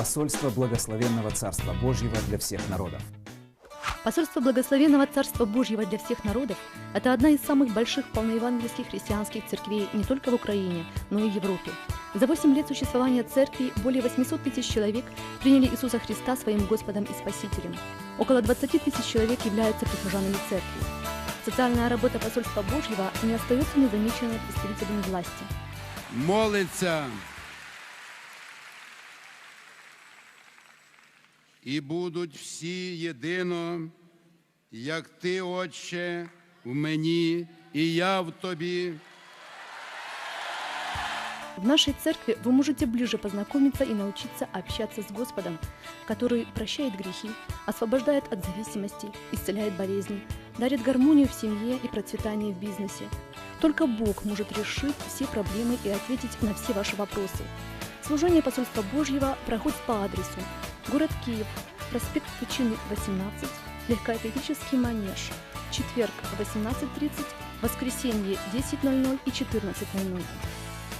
Посольство Благословенного Царства Божьего для всех народов. Посольство Благословенного Царства Божьего для всех народов – это одна из самых больших полноевангельских христианских церквей не только в Украине, но и в Европе. За 8 лет существования церкви более 800 тысяч человек приняли Иисуса Христа своим Господом и Спасителем. Около 20 тысяч человек являются прихожанами церкви. Социальная работа Посольства Божьего не остается незамеченной представителями власти. Молиться. І будуть всі єдино, як Ти, Отче, в мені, і я в Тобі. В нашей церкви вы можете ближе познакомиться и научиться общаться с Господом, который прощает грехи, освобождает от зависимости, исцеляет болезни, дарит гармонию в семье и процветание в бизнесе. Только Бог может решить все проблемы и ответить на все ваши вопросы. Служение Посольства Божьего проходит по адресу: город Киев, проспект Тучины, 18, легкоатлетический манеж, четверг 18:30, воскресенье 10:00 и 14:00.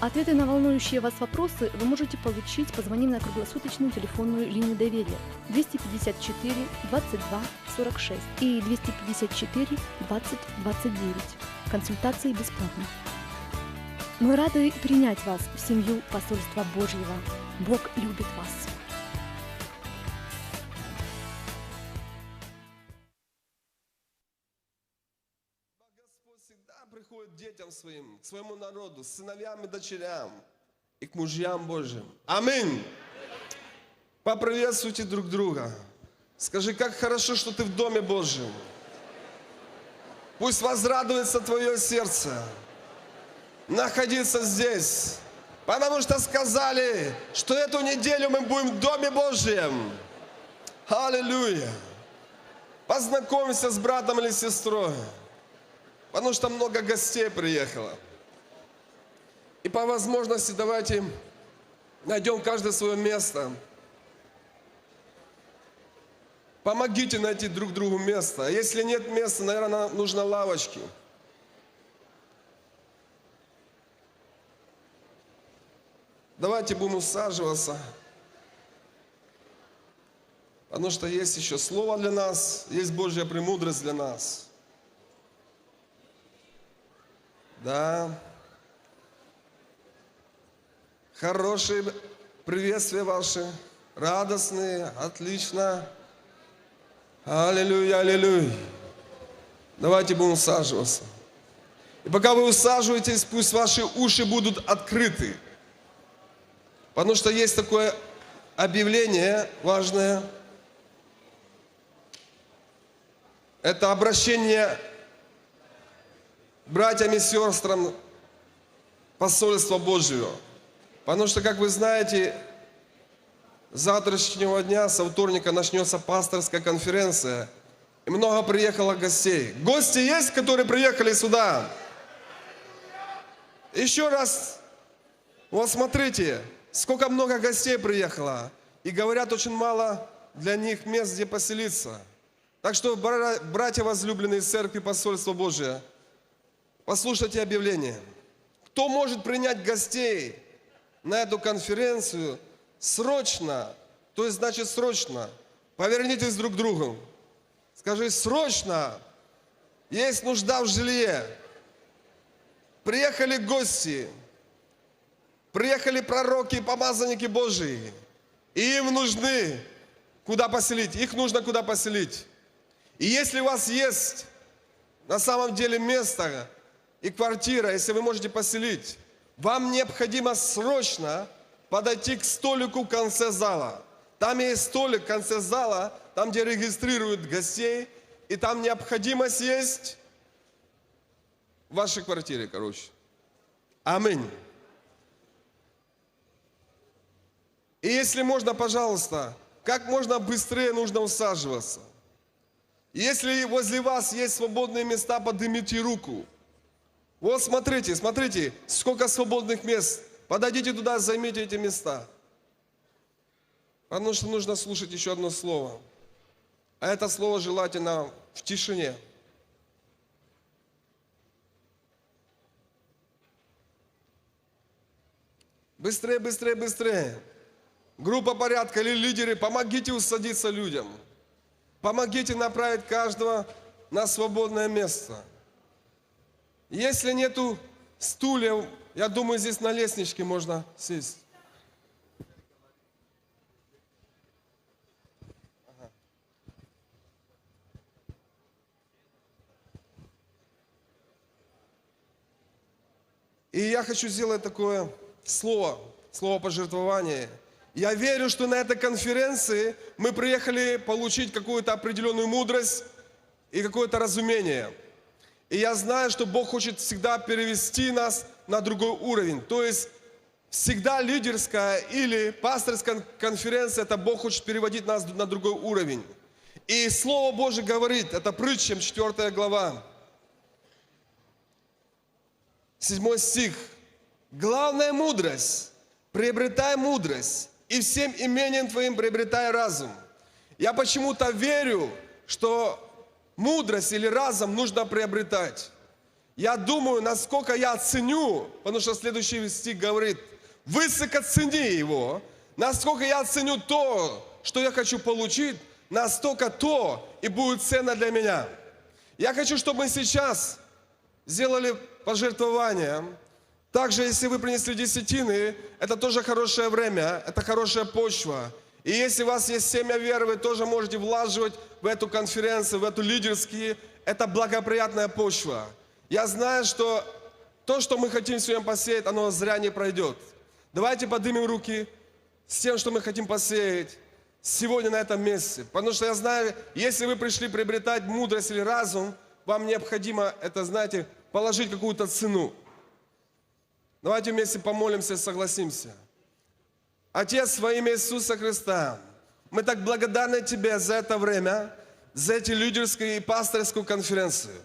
Ответы на волнующие вас вопросы вы можете получить, позвонив на круглосуточную телефонную линию доверия 254 22 46 и 254 20 29. Консультации бесплатны. Мы рады принять вас в семью Посольства Божьего. Бог любит вас. Господь всегда приходит к детям своим, к своему народу, с сыновьям и дочерям и к мужьям Божьим. Аминь. Поприветствуйте друг друга. Скажи, как хорошо, что ты в Доме Божьем. Пусть возрадуется твое сердце находиться здесь, потому что сказали, что эту неделю мы будем в Доме Божьем. Аллилуйя. Познакомься с братом или сестрой, потому что много гостей приехало. И по возможности давайте найдем каждое свое место. Помогите найти друг другу место. А если нет места, наверное, нужно лавочки. Давайте будем усаживаться. Потому что есть еще слово для нас, есть Божья премудрость для нас. Да. Хорошие приветствия ваши, радостные, отлично. Аллилуйя, аллилуйя. Давайте будем усаживаться. И пока вы усаживаетесь, пусть ваши уши будут открыты. Потому что есть такое объявление важное. Это обращение к братьям и сестрам Посольства Божьего. Потому что, как вы знаете, с завтрашнего дня, со вторника, начнется пасторская конференция. И много приехало гостей. Гости есть, которые приехали сюда? Еще раз, вот смотрите, сколько много гостей приехало. И говорят, очень мало для них мест, где поселиться. Так что, братья возлюбленные из Церкви Посольства Божия, послушайте объявление. Кто может принять гостей на эту конференцию срочно, то есть значит срочно, повернитесь друг к другу. Скажи, срочно, есть нужда в жилье. Приехали гости, приехали пророки и помазанники Божии. И им нужны куда поселить, их нужно куда поселить. И если у вас есть на самом деле место и квартира, если вы можете поселить, вам необходимо срочно подойти к столику в конце зала. Там есть столик в конце зала, там, где регистрируют гостей, и там необходимость есть в вашей квартире, короче. Аминь. И если можно, пожалуйста, как можно быстрее нужно усаживаться. Если возле вас есть свободные места, поднимите руку. Вот смотрите, смотрите, сколько свободных мест. Подойдите туда, займите эти места. Потому что нужно слушать еще одно слово. А это слово желательно в тишине. Быстрее, быстрее, быстрее. группа порядка или лидеры, помогите усадиться людям. Помогите направить каждого на свободное место. Если нету стульев, я думаю, здесь на лестничке можно сесть. И я хочу сделать такое слово пожертвования. Я верю, что на этой конференции мы приехали получить какую-то определенную мудрость и какое-то разумение. И я знаю, что Бог хочет всегда перевести нас на другой уровень. То есть всегда лидерская или пасторская конференция, это Бог хочет переводить нас на другой уровень. И Слово Божие говорит, это Притчам, 4 глава, 7 стих. Главная мудрость, приобретай мудрость, и всем имением твоим приобретай разум. Я почему-то верю, что мудрость или разум нужно приобретать. Я думаю, насколько я ценю, потому что следующий стих говорит, высоко цени его, насколько я ценю то, что я хочу получить, настолько то и будет ценно для меня. Я хочу, чтобы мы сейчас сделали пожертвование. Также, если вы принесли десятины, это тоже хорошее время, это хорошая почва. И если у вас есть семя веры, вы тоже можете влаживать в эту конференцию, в эту лидерские. Это благоприятная почва. Я знаю, что то, что мы хотим сегодня посеять, оно зря не пройдет. Давайте поднимем руки с тем, что мы хотим посеять сегодня на этом месте. Потому что я знаю, если вы пришли приобретать мудрость или разум, вам необходимо это, знаете, положить какую-то цену. Давайте вместе помолимся и согласимся. Отец, во имя Иисуса Христа, мы так благодарны Тебе за это время, за эти лидерские и пасторскую конференцию.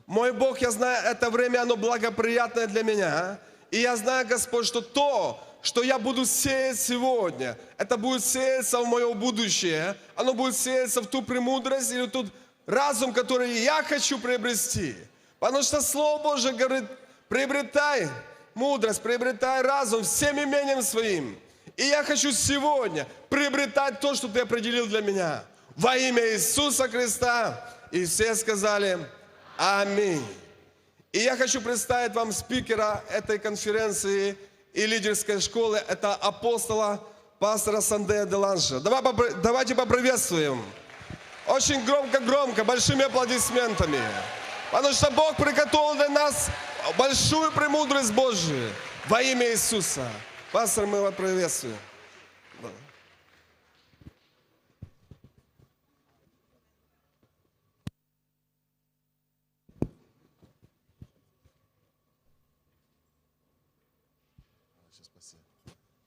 Мой Бог, я знаю, это время, оно благоприятное для меня. И я знаю, Господь, что то, что я буду сеять сегодня, это будет сеяться в мое будущее. Оно будет сеяться в ту премудрость или в тот разум, который я хочу приобрести. Потому что Слово Божие говорит, приобретай мудрость, приобретай разум всем имением своим. И я хочу сегодня приобретать то, что Ты определил для меня. Во имя Иисуса Христа. И все сказали аминь. И я хочу представить вам спикера этой конференции и лидерской школы. Это апостола, пастора Сандея Деланша. Давайте поприветствуем. Очень громко, большими аплодисментами. Потому что Бог приготовил для нас большую премудрость Божию во имя Иисуса. Пастор, мы вас приветствуем.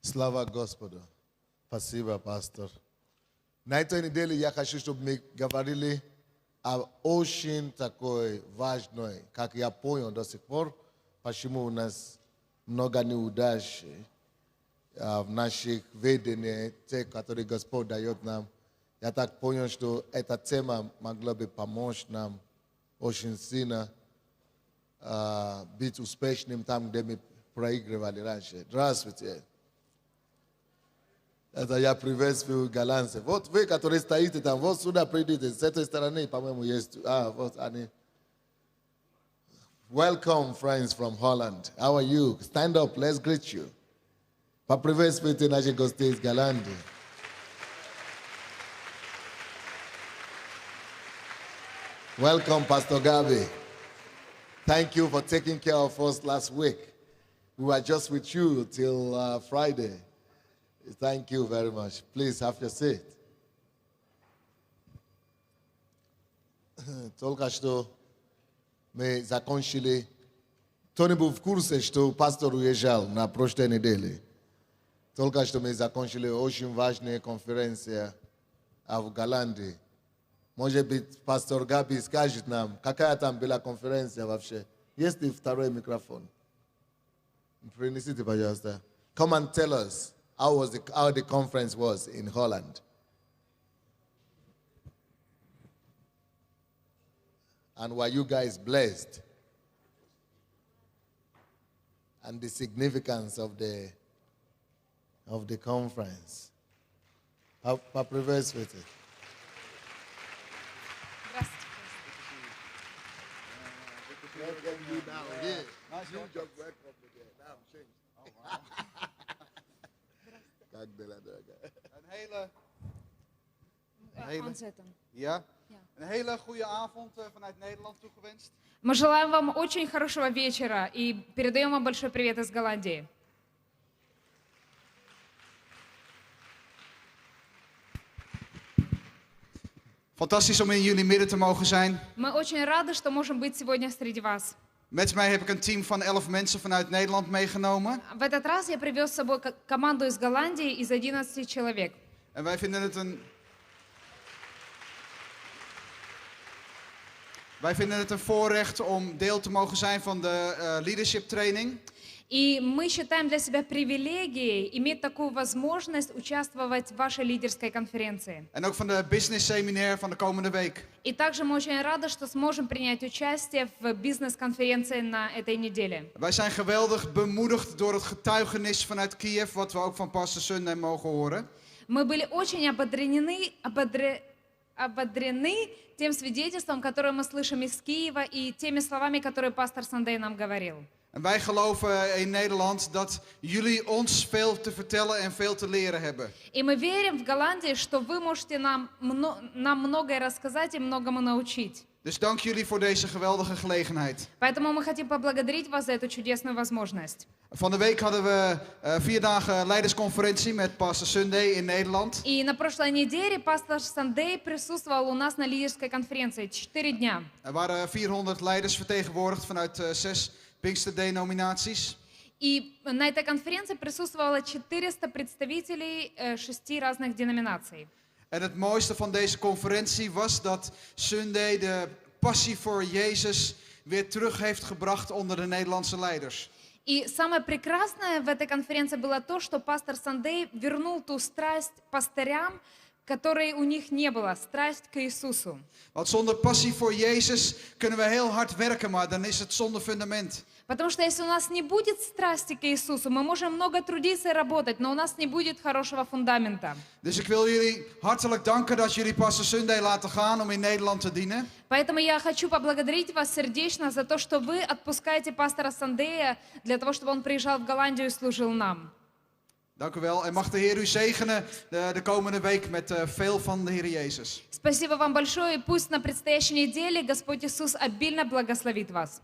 Слава Господу. Спасибо, пастор. На этой неделе я хочу, чтобы мы говорили о очень такой важной, как я понял до сих пор, почему у нас много неудач в наших видениях, те, которые Господь дает нам. Я так понял, что эта тема могла бы помочь нам очень сильно быть успешным там, где мы проигрывали раньше. Здравствуйте. Это я приветствую голландцев. Вот вы, которые стоите там, вот сюда придите, с этой стороны, по-моему, есть. Вот они. Welcome, friends from Holland. How are you? Stand up, let's greet you. Поприветствуйте наших гостей из Голландии. Welcome, Pastor Gabi. Thank you for taking care of us last week. We were just with you till Friday. Thank you very much. Please have your seat. Только что мы закончили. Кто-нибудь был в курсе, что пастор уезжал на прошлой неделе? Только что мы закончили очень важную конференцию в Голландии. Может быть, пастор Габи скажет нам, какая там была конференция вообще. Есть ли второй микрофон? Принесите, пожалуйста. Come and tell us how the conference was in Holland. And were you guys blessed? And the significance of the conference. Поприветствуйте. Как дела, дорогая? Een hele goede avond vanuit Nederland toegewenst. Мы желаем вам очень хорошего вечера и передаем вам большой привет из Голландии. Fantastisch om in jullie midden te mogen zijn. Мы очень рады, что можем быть сегодня среди вас. Met mij heb ik een team van 11 mensen vanuit Nederland meegenomen. В этот раз я привез с собой команду из Голландии из 11 человек. En wij vinden het een voorrecht om deel te mogen zijn van de leadership training. И мы считаем для себя привилегией иметь такую возможность участвовать в вашей лидерской конференции. En ook van de business seminar van de komende week. И также мы очень рады, что сможем принять участие в бизнес-конференции на этой неделе. Wij zijn geweldig bemoedigd door het getuigenis vanuit Kiev, wat we ook van Pastor Sunday mogen horen. Мы были очень ободрены тем свидетельством, которое мы слышим из Киева, и теми словами, которые пастор Сандей нам говорил. En wij geloven in Nederland dat jullie ons veel te vertellen en veel te leren hebben. И мы верим в Голландии, что вы можете нам многое рассказать и многому научить. Dus dank jullie voor deze geweldige gelegenheid. Поэтому мы хотим поблагодарить вас за эту чудесную возможность. Van de week hadden we 4 dagen leidersconferentie met Pastor Sunday in Nederland. И на прошлой неделе пастор Сандей присутствовал у нас на лидерской конференции 4 дня. Er waren 400 leiders vertegenwoordigd vanuit 6 Pinkster-denominaties. И на этой конференции присутствовало 400 представителей 6 разных деноминаций. En het mooiste van deze conferentie was dat Sunday de passie voor Jezus weer terug heeft gebracht onder de Nederlandse leiders. И самое прекрасное в этой конференции было то, что пастор Сандей вернул ту страсть пастырям, которой у них не было, страсть к Иисусу. Want zonder passie voor Jezus kunnen we heel hard werken, maar dan is het zonder fundament. Потому что если у нас не будет страсти к Иисусу, мы можем много трудиться и работать, но у нас не будет хорошего фундамента. Dus ik wil jullie hartelijk danken dat jullie Pastor Sunday laten gaan om in Nederland te dienen. Поэтому я хочу поблагодарить вас сердечно за то, что вы отпускаете пастора Сандея для того, чтобы он приезжал в Голландию и служил нам. Dank u wel. En mag de Heer u zegenen de komende week met veel van de Heer Jezus. Спасибо вам большое, и пусть на предстоящей неделе Господь Иисус обильно благословит вас.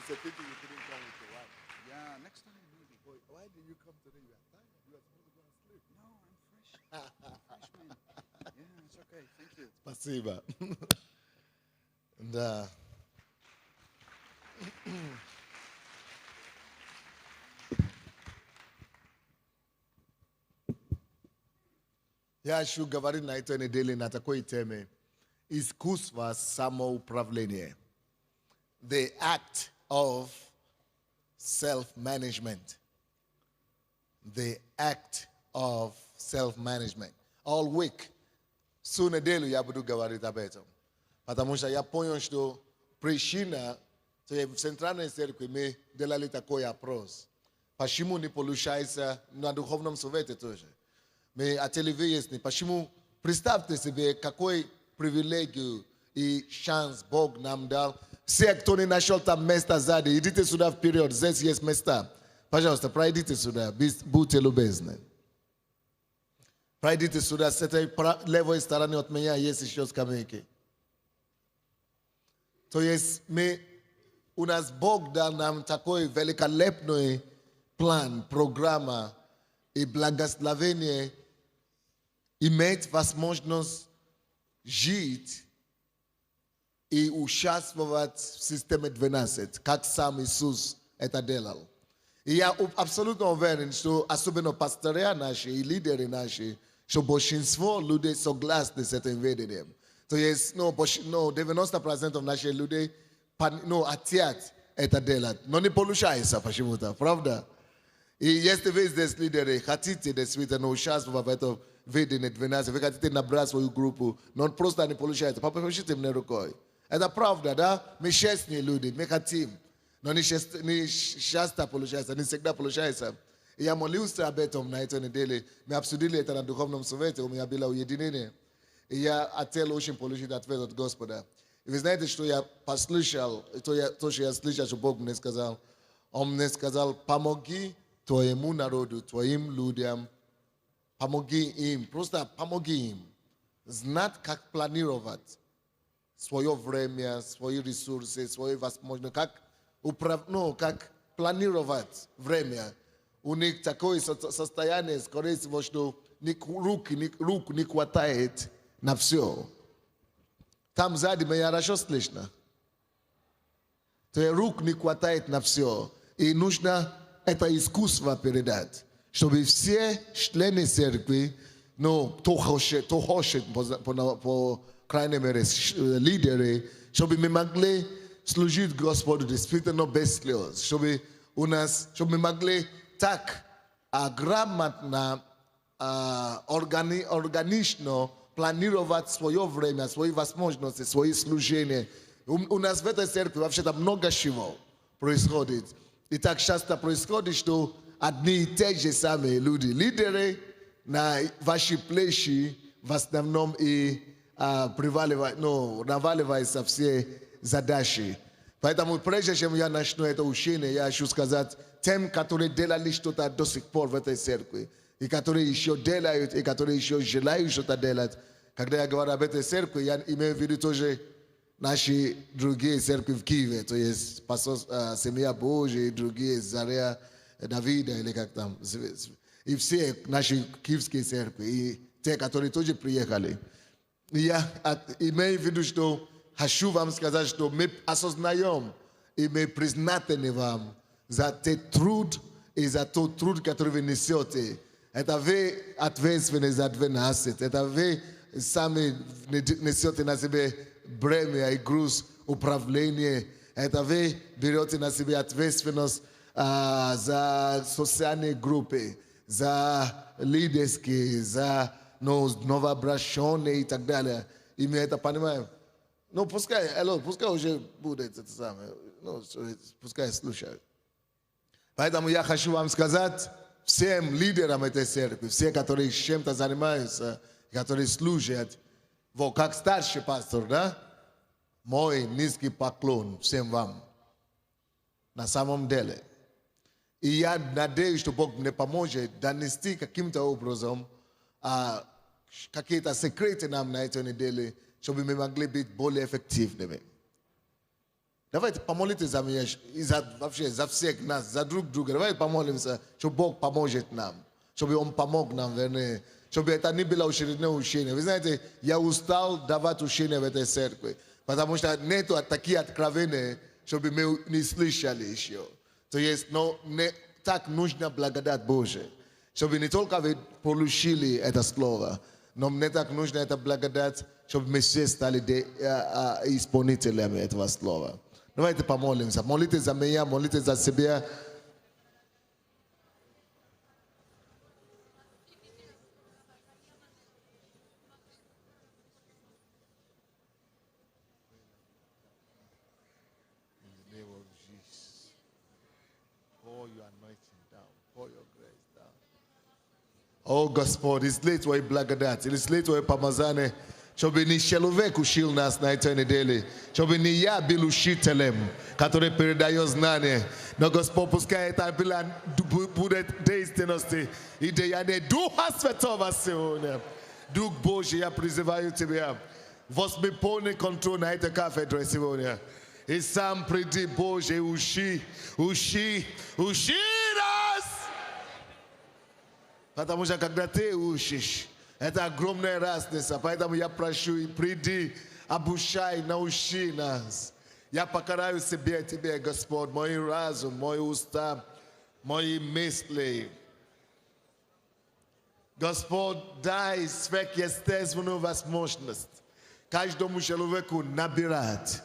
It's a pity you couldn't come with your wife. Yeah, next time maybe. Why did you come today? You are tired. You are supposed to go and sleep. No, I'm fresh. Fresh man. Yeah, it's okay. Thank you. Спасибо. Да. Я хочу говорить на этой неделе на такой теме. Искусство самоуправления. The act of self-management. The act of self-management. All week. Всю неделю я буду говорить об этом. Потому что я понял, что причина в Центральной Церкви мы делали такой опрос. Почему не получается на Духовном Совете тоже? Мы хотели выяснить, почему, представьте себе, какой привилегию и шанс Бог нам дал. Все, кто не нашел там место сзади, идите сюда вперед, здесь есть места. Пожалуйста, пройдите сюда, будьте любезны. Пройдите сюда, с этой левой стороны от меня есть еще скамейки. То есть у нас Бог дал нам такой великолепный план, программа и благословение иметь возможность жить и участвовать в системе 12, как сам Иисус это делал. И я абсолютно уверен, что особенно пастыря наши и лидеры наши, что большинство людей согласны с этим видением. То есть, 90% наших людей хотят это делать, но не получается почему-то, правда? И если вы здесь лидеры, хотите действительно участвовать в этом видении 12, вы хотите набрать свою группу, но просто не получается, попишите мне рукой. Это правда, да? Мы честные люди, мы хотим. Но не часто получается, не всегда получается. И я молился об этом на этой неделе. Мы обсудили это на духовном совете, у меня было уединение. И я хотел очень получить ответ от Господа. И вы знаете, что я послушал, то, что я слышал, что Бог мне сказал. Он мне сказал, помоги твоему народу, твоим людям, помоги им, просто помоги им знать, как планировать свое время, свои ресурсы, свои возможности, как планировать время. У них такое состояние, скорее всего, что рук не хватает на все. Там сзади меня хорошо слышно. То есть рук не хватает на все. И нужно это искусство передать, чтобы все члены церкви, кто хочет, по крайней мере, лидеры, чтобы мы могли служить Господу действительно без слез, чтобы мы могли так грамотно, органично планировать свое время, свои возможности, свои служения. У нас в этой церкви вообще-то много чего происходит. И так часто происходит, что одни и те же самые люди, лидеры, на ваши плечи в основном и наваливаются все задачи. Поэтому прежде чем я начну это учение, я хочу сказать тем, которые делали что-то до сих пор в этой церкви, и которые еще делают, и которые еще желают что-то делать. Когда я говорю об этой церкви, я имею в виду тоже наши другие церкви в Киеве, то есть Семья Божья и другие, Заря Давида, или как там, и все наши киевские церкви, и те, которые тоже приехали. И я имею в виду, что хочу вам сказать, что мы осознаем и мы признательны вам за тот труд и за тот труд, который вы несете. Это вы ответственны за 12. Это вы сами несете на себе бремя и груз управления. Это вы берете на себя ответственность за социальные группы, за лидерские, за новообращенные и так далее. И мы это понимаем. Пускай уже будет это самое. Пускай слушают. Поэтому я хочу вам сказать, всем лидерам этой церкви, все, которые чем-то занимаются, которые служат, как старший пастор, да? Мой низкий поклон всем вам. На самом деле. И я надеюсь, что Бог мне поможет донести каким-то образом какие-то секреты нам на этой неделе, чтобы мы могли быть более эффективными. Давайте помолитесь за меня и вообще за всех нас, за друг друга. Давайте помолимся, чтобы Бог поможет нам, чтобы Он помог нам, вернее, чтобы это не было очередное учение. Вы знаете, я устал давать учения в этой церкви, потому что нет такие откровения, чтобы мы не слышали еще. То есть, так нужна благодать Божия, чтобы не только вы получили это слово, но мне так нужна эта благодать, чтобы мы все стали исполнителями этого слова. Давайте помолимся. Молитесь за меня, молитесь за себя. О, Господь, излей Твою благодать, излей Твое помазание, чтобы не человек учил нас на этой неделе, чтобы не я был учителем, который передает знания, но, Господь, пускай это будет действенности и деяния Духа Святого сегодня. Дух Божий, я призываю Тебя, возьми полный контроль на этой кафедре сегодня. И сам приди, Боже, учи нас! Потому что когда ты учишь, это огромная разница. Поэтому я прошу, приди, обучай, научи нас. Я покоряю себе Тебе, Господь, мой разум, мои уста, мои мысли. Господь, дай сверхъестественную возможность каждому человеку набирать,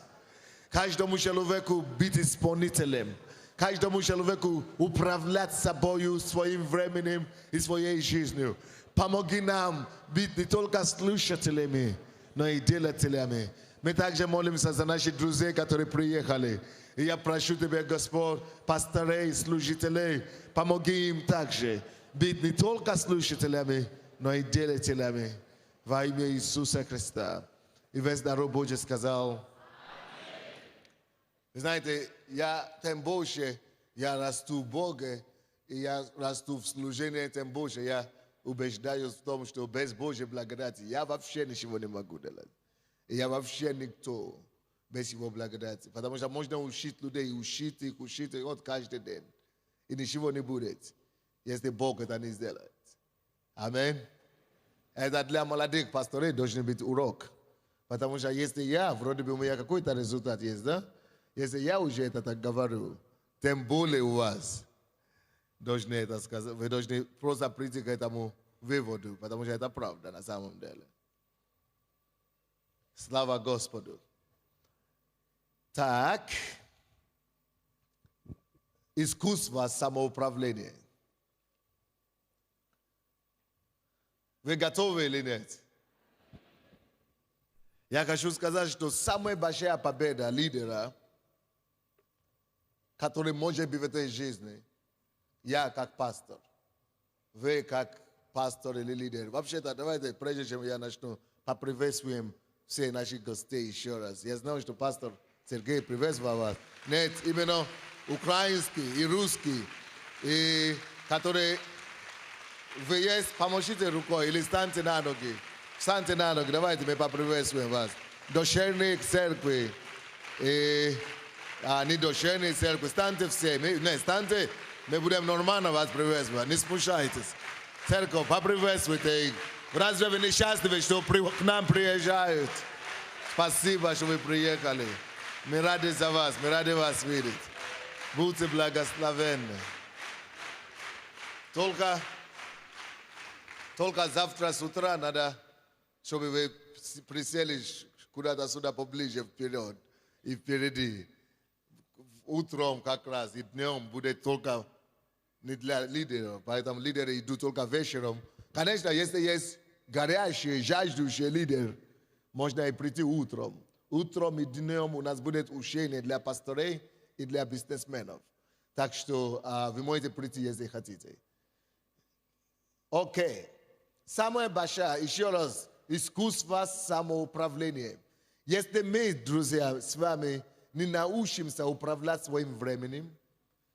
каждому человеку быть исполнителем, каждому человеку управлять собою, своим временем и своей жизнью. Помоги нам быть не только слушателями, но и делателями. Мы также молимся за наших друзей, которые приехали. И я прошу Тебя, Господь, пасторей, служителей, помоги им также быть не только слушателями, но и делателями во имя Иисуса Христа. И весь народ Божий сказал: вы знаете, тем больше я расту в Боге, и я расту в служении, тем больше я убеждаюсь в том, что без Божьей благодати я вообще ничего не могу делать. И я вообще никто без Его благодати. Потому что можно учить людей, учить их вот каждый день. И ничего не будет, если Бог это не сделает. Аминь. Это для молодых пасторей должен быть урок. Потому что если я, вроде бы у меня какой-то результат есть, да? Если я уже это так говорю, тем более у вас должны это сказать. Вы должны просто прийти к этому выводу, потому что это правда на самом деле. Слава Господу. Так, искусство самоуправления. Вы готовы или нет? Я хочу сказать, что самая большая победа лидера, который может быть в этой жизни, я как пастор, вы как пастор или лидер. Вообще-то, давайте, прежде чем я начну, поприветствуем все наших гостей еще раз. Я знаю, что пастор Сергей приветствовал вас. Нет, именно украинский и русский, и которые вы есть, помогите рукой или станьте на ноги. Встаньте на ноги, давайте мы поприветствуем вас. Дочерние церкви и не дочерние церкви, станьте все. Станьте, мы будем нормально вас приветствовать, не смущайтесь. Церковь, поприветствуйте их. Разве вы не счастливы, что к нам приезжают? Спасибо, что вы приехали. Мы рады за вас, мы рады вас видеть. Будьте благословенны. Только завтра с утра надо, чтобы вы присели куда-то сюда поближе, вперед и впереди. Утром как раз и днем будет только не для лидеров, поэтому лидеры идут только вечером. Конечно, если есть горящий, жаждущий лидер, можно и прийти утром. Утром и днем у нас будет учение для пасторей и для бизнесменов. Так что вы можете прийти, если хотите. Окей. Самое большое, еще раз, искусство самоуправления. Если мы, друзья, с вами не научимся управлять своим временем,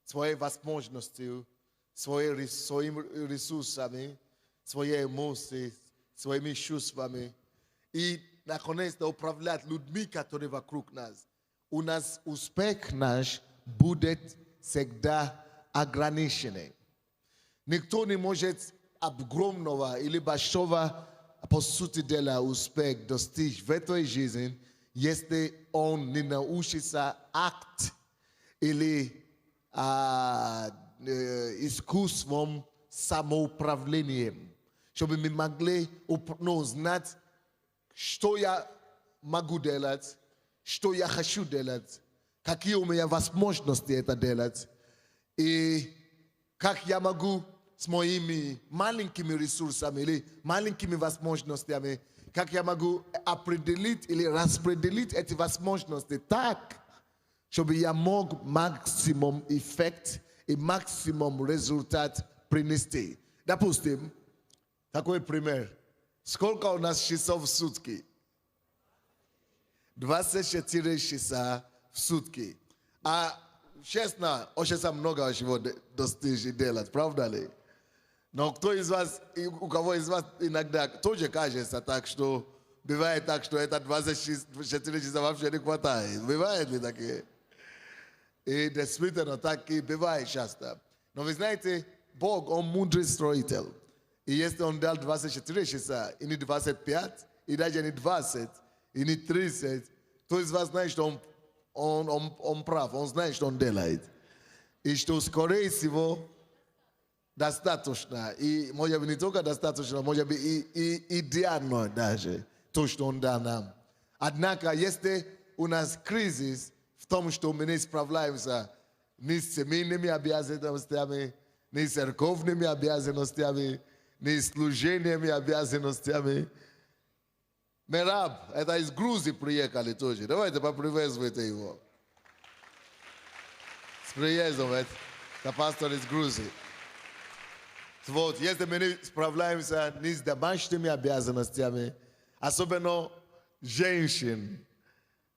своей возможностью, своими ресурсами, своей эмоцией, своими чувствами и, наконец-то, управлять людьми, которые вокруг нас, у нас успех наш будет всегда ограниченный. Никто не может огромного или большого, по сути дела, успех достичь в этой жизни, если он не научится акт или искусством самоуправлением, чтобы мы могли знать, что я могу делать, что я хочу делать, какие у меня возможности это делать, и как я могу с моими маленькими ресурсами или маленькими возможностями, как я могу определить или распределить эти возможности так, чтобы я мог максимум эффект и максимум результат принести. Допустим, такой пример. Сколько у нас часов в сутки? 24 часа в сутки. А честно, очень много чего достичь и делать, правда ли? Но кто из вас, у кого из вас иногда тоже кажется так, что бывает так, что это 24 часа вообще не хватает. Бывает ли такие? И действительно так и бывает часто. Но вы знаете, Бог, Он мудрый строитель. И если Он дал 24 часа, и не 25, и даже не 20, и не 30, кто из вас знает, что Он прав, Он знает, что Он делает. И что, скорее всего, достаточно. И, может быть, не только достаточно, может быть, и идеально даже, то, что Он дал нам. Однако, если у нас кризис в том, что мы не справляемся ни с семейными обязанностями, ни с церковными обязанностями, ни с служениями обязанностями, Мераб, это из Грузии приехали тоже. Давайте поприветствуйте его. С приездом, это пастор из Грузии. Вот, если мы не справляемся не с домашними обязанностями, особенно женщин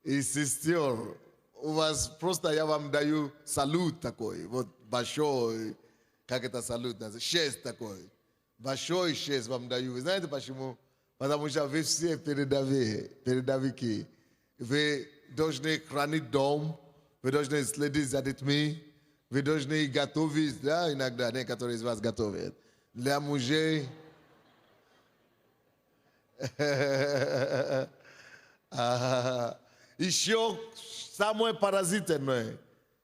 и сестер, у вас просто я вам даю салют такой, вот большой, как это салют называется, 6 такой. Большой 6 вам даю. Вы знаете почему? Потому что вы все передовики. Вы должны хранить дом, вы должны следить за детьми, вы должны готовить, да, иногда некоторые из вас готовят. Для мужей. Еще самое поразительное,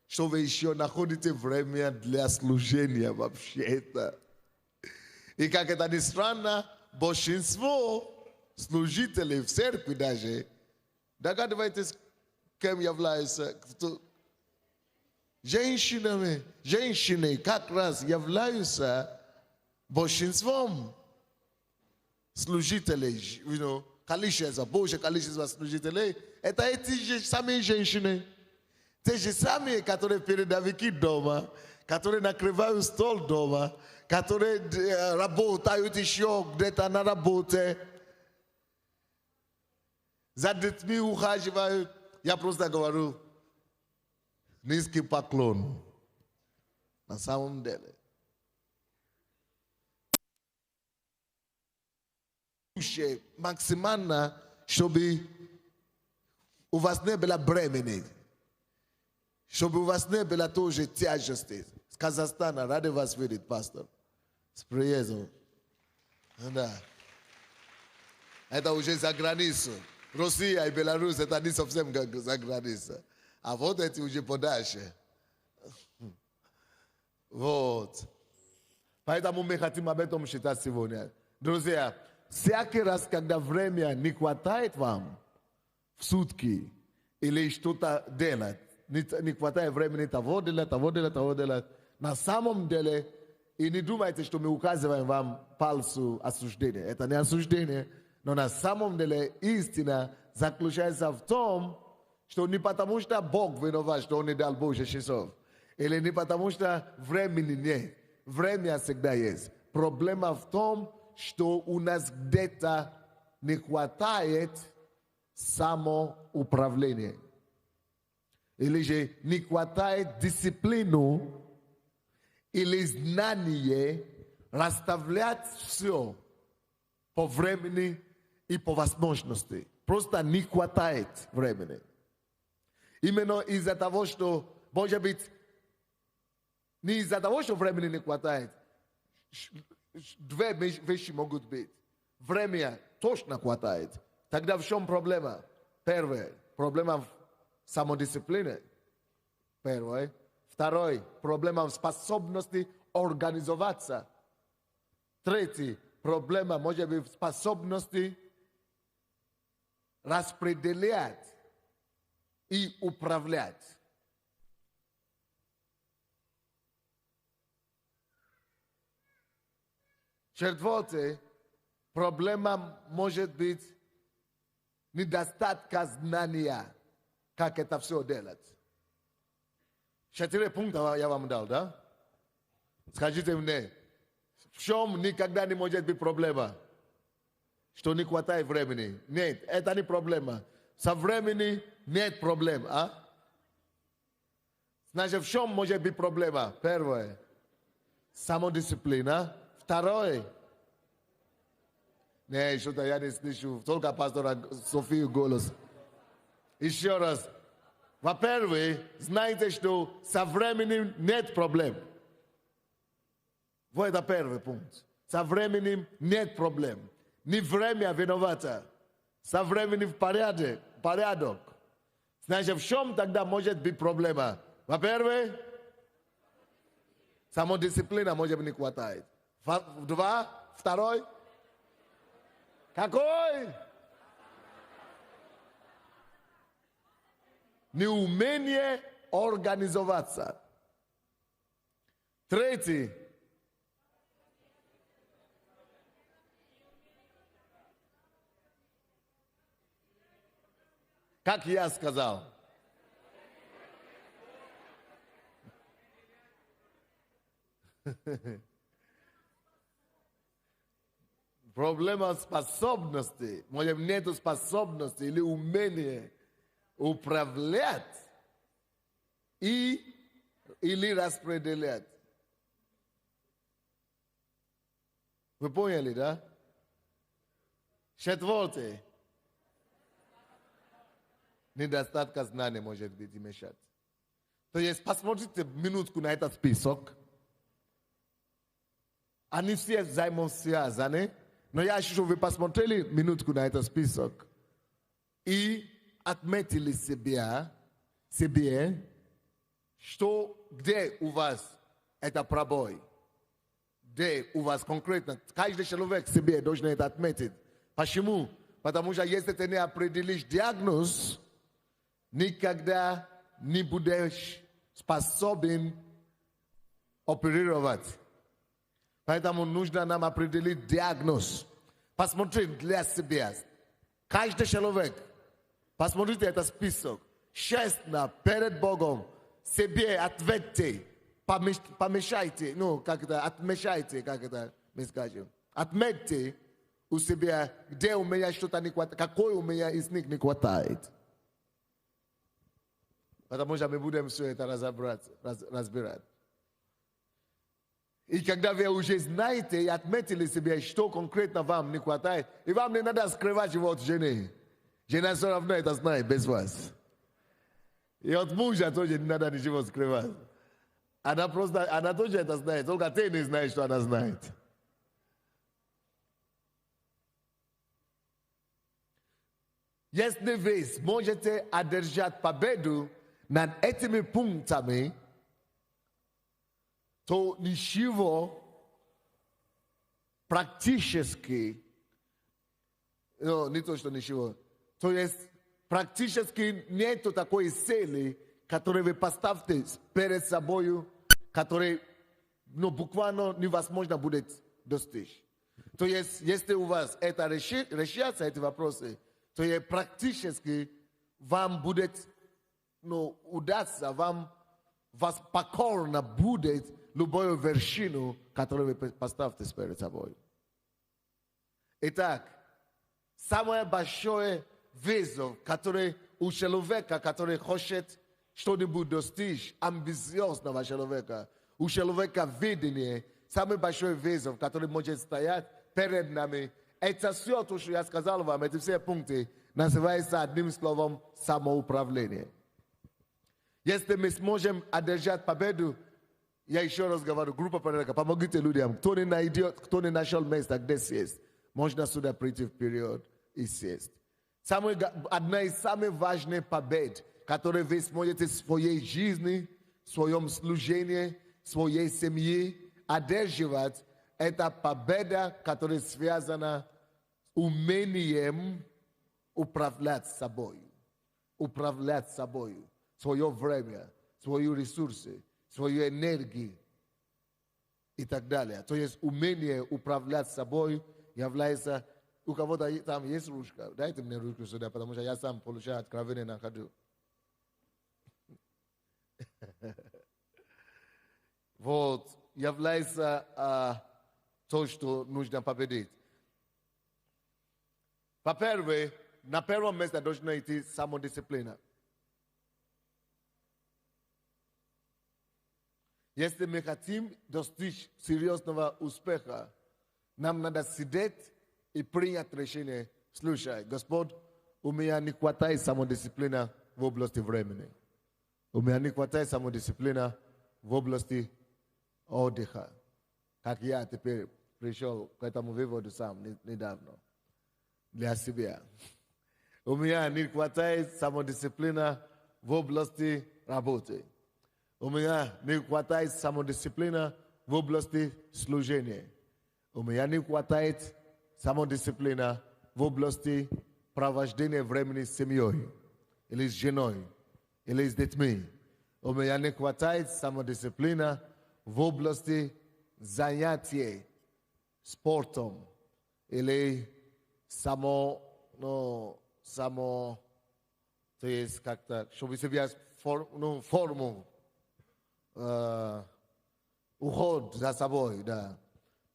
что вы еще находите время для служения вообще-то. И как это ни странно, большинство служителей в церкви даже, догадываетесь, кем являются? Женщины как раз являются большинством служителей, количество, большее количество служителей, это эти же самые женщины. Те же самые, которые передовики дома, которые накрывают стол дома, которые работают еще где-то на работе, за детьми ухаживают. Я просто говорю, низкий поклон. На самом деле. Максимально, чтобы у вас не было бремени, чтобы у вас не было тоже тяжести. С Казахстана, рады вас видеть, пастор. С приездом. Да. Это уже за границу. Россия и Беларусь, это не совсем за границей. А вот эти уже подальше. Вот. Поэтому мы хотим об этом считать сегодня. Друзья, всякий раз, когда время не хватает вам в сутки или что-то делать, не хватает времени того делать, на самом деле, и не думайте, что мы указываем вам пальцу осуждения. Это не осуждение, но на самом деле истина заключается в том, что не потому что Бог виноват, что Он не дал больше часов, или не потому что времени нет. Время всегда есть. Проблема в том, что у нас где-то не хватает самоуправления. Или же не хватает дисциплину или знания расставлять все по времени и по возможности. Просто не хватает времени. Именно из-за того, что, может быть, не из-за того, что времени не хватает, две вещи могут быть. Время точно хватает. Тогда в чем проблема? Первое, проблема в самодисциплине. Первое. Второе, проблема в способности организоваться. Третий, проблема может быть в способности распределять и управлять. Четвертое, проблема может быть недостатка знания, как это все делать. 4 пункта я вам дал, да? Скажите мне, в чем никогда не может быть проблема? Что не хватает времени? Нет, это не проблема. Со времени нет проблем, а? Значит, в чем может быть проблема? Первое, самодисциплина. Второе, не, что-то я не слышу, только пастора Софию голос. Еще раз. Во-первых, знаете, что со временем нет проблем. Вот это первый пункт. Со временем нет проблем. Не время виновато. Со временем порядок. Значит, в чем тогда может быть проблема? Во-первых, самодисциплина может быть не хватает. Второй. Какой? Неумение организоваться. Третий. Как я сказал. Проблема способности. Может, нету способности или умения управлять или распределять. Вы поняли, да? Четвертое. Недостатка знания может быть и мешать. То есть посмотрите минутку на этот список. Они все взаимосвязаны. Но я хочу, чтобы вы посмотрели минутку на этот список и отметили себе, что где у вас это пробой. Где у вас конкретно. Каждый человек себе должен это отметить. Почему? Потому что если ты не определишь диагноз, никогда не будешь способен оперировать. Поэтому нужно нам определить диагноз. Посмотреть для себя. Каждый человек. Посмотрите этот список. Честно, перед Богом. Себе ответьте. Помешайте. Отмешайте, как это мы скажем. Отметьте у себя, где у меня что-то не хватает. Какой у меня из них не хватает. Потому что мы будем все это разбирать. И когда вы уже знаете и отметили себе, что конкретно вам не хватает, и вам не надо скрывать его от жены. Жена все равно это знает без вас. И от мужа тоже не надо ничего скрывать. Она тоже это знает, только ты не знаешь, что она знает. Если вы сможете одержать победу над этими пунктами, то ничего практически, не то, что ничего, то есть практически нету такой цели, которую вы поставите перед собой, которой буквально невозможно будет достичь. То есть, если у вас это решатся, эти вопросы, то есть практически вам будет удастся, вас покорно будет любую вершину, которую вы поставите перед собой. Итак, самый большой вызов, который у человека, который хочет что-нибудь достичь, амбициозного человека, у человека видение, самый большой вызов, который может стоять перед нами, это все то, что я сказал вам, эти все пункты, называется одним словом самоуправление. Если мы сможем одержать победу, я еще раз говорю, группа порядка, помогите людям, кто не найдет, кто не нашел место, где сесть, можно сюда прийти вперед и сесть. Одна из самых важных побед, которые вы сможете в своей жизни, в своем служении, в своей семье одерживать, это победа, которая связана с умением управлять собой. Управлять собой. Свое время, свои ресурсы, свою энергию и так далее. То есть умение управлять собой является... У кого-то там есть ручка? Дайте мне ручку сюда, потому что я сам получаю откровение на ходу. Вот, является то, что нужно победить. Во-первых, на первом месте должна идти самодисциплина. Если мы хотим достичь серьезного успеха, нам надо сидеть и принять решение. Слушай, Господь, у меня не хватает самодисциплины в области времени. У меня не хватает самодисциплины в области отдыха. Как я теперь пришел к этому выводу сам недавно. Для себя. У меня не хватает самодисциплины в области работы. У меня не хватает самодисциплины в области служения. У меня не хватает самодисциплины в области провождения времени с семьей, или с женой, или с детьми. У меня не хватает самодисциплины в области занятий спортом, или То есть как-то, чтобы себе форму, уход за собой, да.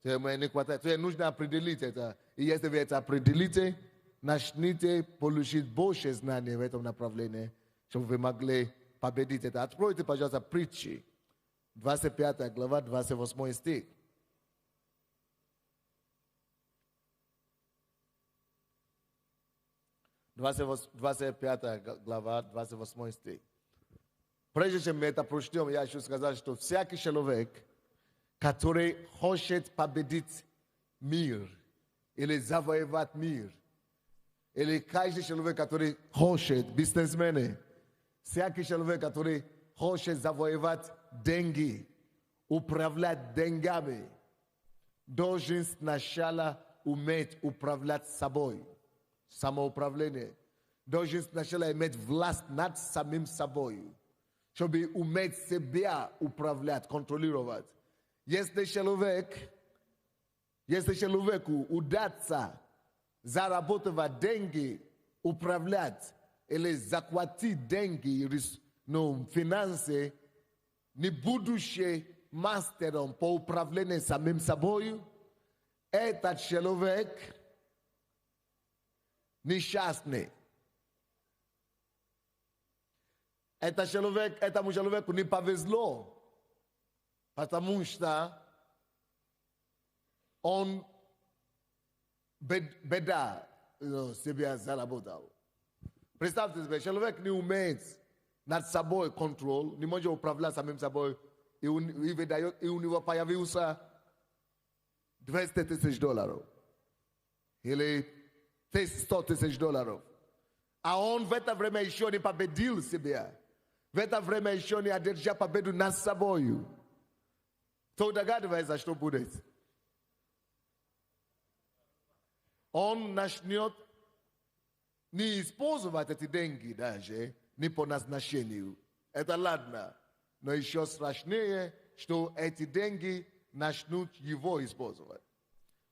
То есть мне не хватает. То есть нужно определить это. И если вы это определите, начните получить больше знаний в этом направлении, чтобы вы могли победить это. Откройте, пожалуйста, притчи. 25 глава, 28 стих. 25 глава, 28 стих. Прежде чем мы это прочтем, я хочу сказать, что всякий человек, который хочет победить мир, или завоевать мир, или каждый человек, который хочет, бизнесмены, всякий человек, который хочет завоевать деньги, управлять деньгами, должен сначала уметь управлять собой. Самоуправление. Должен сначала иметь власть над самим собой, чтобы уметь себя управлять, контролировать. Если человеку удастся заработать деньги, управлять или захватить деньги, финансы, не будучи мастером по управлению самим собой, этот человек несчастный. Этому человеку не повезло, потому что он беда себя заработал. Представьте себе, человек не умеет над собой контроль, не может управлять самим собой, и у него появился $200,000 или $100,000. А он в это время еще не победил себя. В это время еще не одержал победу над собой. То догадывается, что будет. Он начнет не использовать эти деньги даже, не по назначению. Это ладно. Но еще страшнее, что эти деньги начнут его использовать.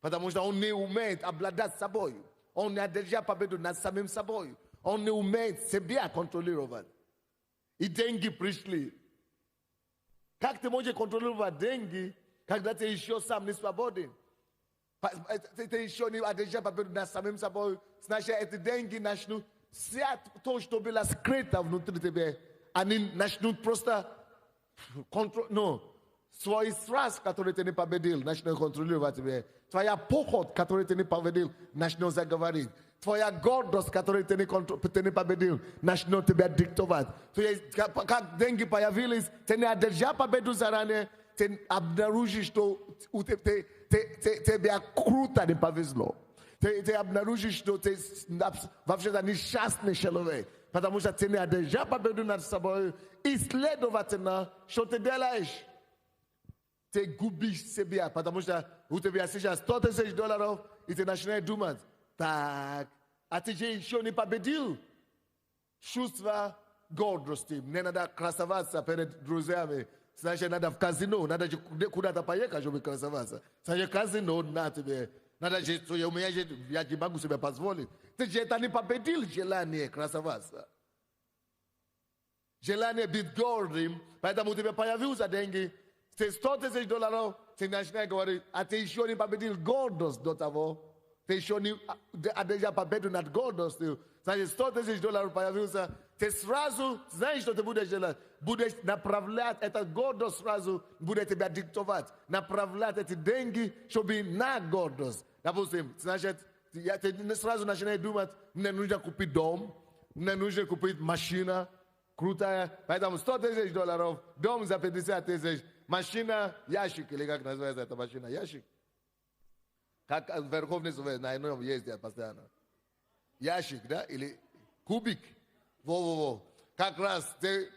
Потому что он не умеет обладать собой. Он не одержал победу над самим собой. Он не умеет себя контролировать. И деньги пришли. Как ты можешь контролировать деньги, когда ты еще сам не свободен? Ты еще не одержал победу над самим собой. Значит, эти деньги начнут все то, что было скрыто внутри тебя, они начнут просто свой страсть, который ты не победил, начнут контролировать тебя. Твоя похоть, которую ты не победил, начнет заговорить. Твоя гордость, которую ты не победил, начнет тебя диктовать. То есть, как деньги появились, ты не одержал победу заранее, ты обнаружишь, что тебе круто не повезло. Ты обнаружишь, что ты вообще-то несчастный человек, потому что ты не одержал победу над собой, и, следовательно, что ты делаешь? Ты губишь себя, потому что у тебя сейчас $100,000, и ты начинаешь думать, так, а ты же еще не победил. Чувство гордости. Мне надо красоваться перед друзьями. Значит, надо в казино, надо куда-то поехать, чтобы красоваться. Значит, казино на тебе. Надо же, у меня же, я не могу себе позволить. Ты же это не победил желание красоваться. Желание быть гордым, поэтому у тебя появился деньги. Ты $100,000, ты начинаешь говорить, а ты еще не победил гордость до того. Ты еще не одержал победу над гордостью. Значит, $100,000 появился. Ты сразу, знаешь, что ты будешь делать? Будешь направлять, эта гордость сразу будет тебя диктовать. Направлять эти деньги, чтобы на гордость. Допустим, значит, ты сразу начинаешь думать, мне нужно купить дом, мне нужно купить машина крутая. Поэтому $100,000, дом за 50,000, машина, ящик, или как называется эта машина, ящик? Как Верховный Совет на нем ездят постоянно. Ящик, да? Или кубик. Во-во-во. Как раз ты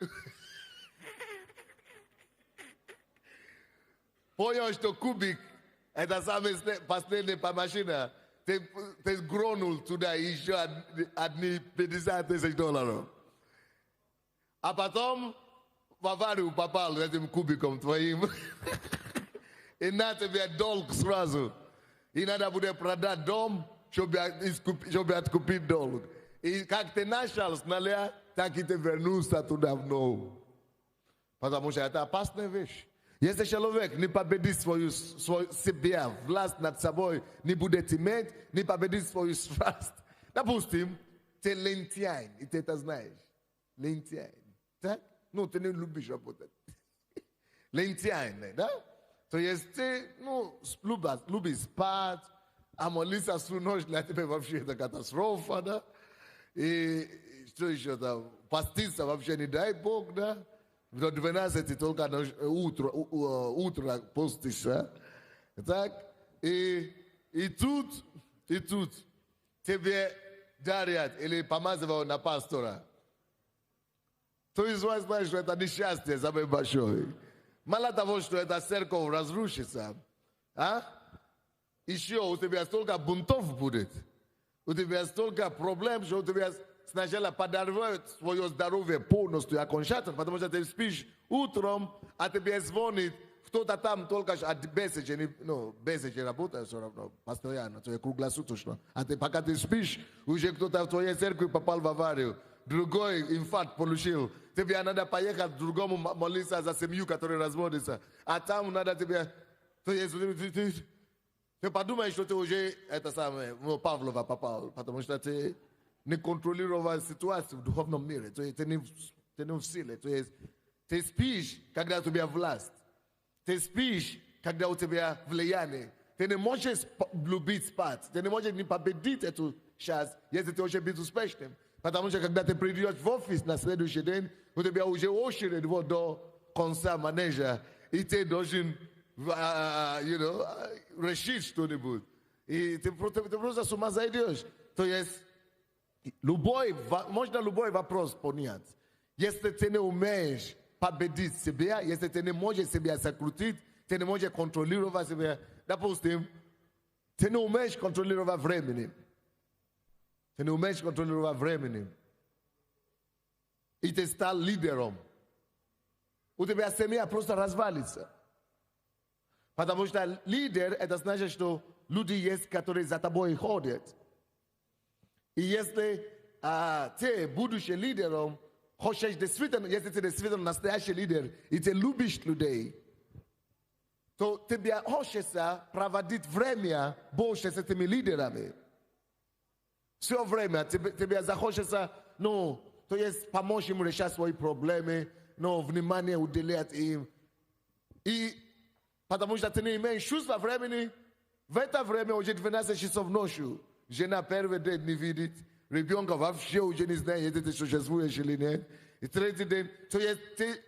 понял, что кубик это самая последняя машина. Ты гронул туда еще одни $50,000. А потом в аварию попал этим кубиком твоим. И на тебе долг сразу. И надо будет продать дом, чтобы откупить долг. И как ты начал с нуля, так и ты вернулся туда вновь. Потому что это опасная вещь. Если человек не победит себя, власть над собой, не будет иметь, не победит свою страсть. Допустим, ты лентяй, и ты это знаешь. Лентяй. Так? Ну, ты не любишь работать. Лентяй, да? То есть ты, любишь спать, а молиться всю ночь для тебя вообще это катастрофа, да? И что еще там? Поститься вообще не дай Бог, да? До 12 только утро постишься. Так? И тут тебе дарят или помазывают на пастора. То есть вы знаете, что это несчастье самое большое. Мало того, что эта церковь разрушится, еще у тебя столько бунтов будет. У тебя столько проблем, что у тебя сначала подорвают свое здоровье полностью, окончательно, потому что ты спишь утром, а тебе звонит кто-то там только от бесячи работает все равно, постоянно, то есть круглосуточно. А ты, пока ты спишь, уже кто-то в твоей церкви попал в аварию, другой инфаркт получил. Тебе надо поехать к другому молиться за семью, которая разводится. А там надо тебе... То есть ты подумаешь, что ты уже это самое, Павлова попал, потому что ты не контролировал ситуацию в духовном мире. То есть ты не в силе. То есть ты спишь, когда у тебя власть. Ты спишь, когда у тебя влияние. Ты не можешь любить спать. Ты не можешь не победить эту часть, если ты хочешь быть успешным. Потому что когда ты придешь в офис на следующий день, у тебя уже очередь до конца манежа, и ты должен, решить что-нибудь. И ты просто с ума зайдешь. То есть, можно любой вопрос понять. Если ты не умеешь победить себя, если ты не можешь себя сокрутить, ты не можешь контролировать себя. Допустим, ты не умеешь контролировать времени. Ты не умеешь контролировать времени. И ты стал лидером. У тебя семья просто развалится. Потому что лидер, это значит, что люди есть, которые за тобой ходят. И если ты, будучи лидером, хочешь действительно, если ты действительно настоящий лидер, и ты любишь людей, то тебе хочется проводить время больше с этими лидерами. Все время тебе захочется, то есть помочь им решать свои проблемы, внимание уделять им. И потому что ты не имеешь чувства времени, в это время уже 12 часов ночью. Жена первый день не видит, ребенка вообще уже не знает, если ты существуешь или нет. И третий день, то есть ты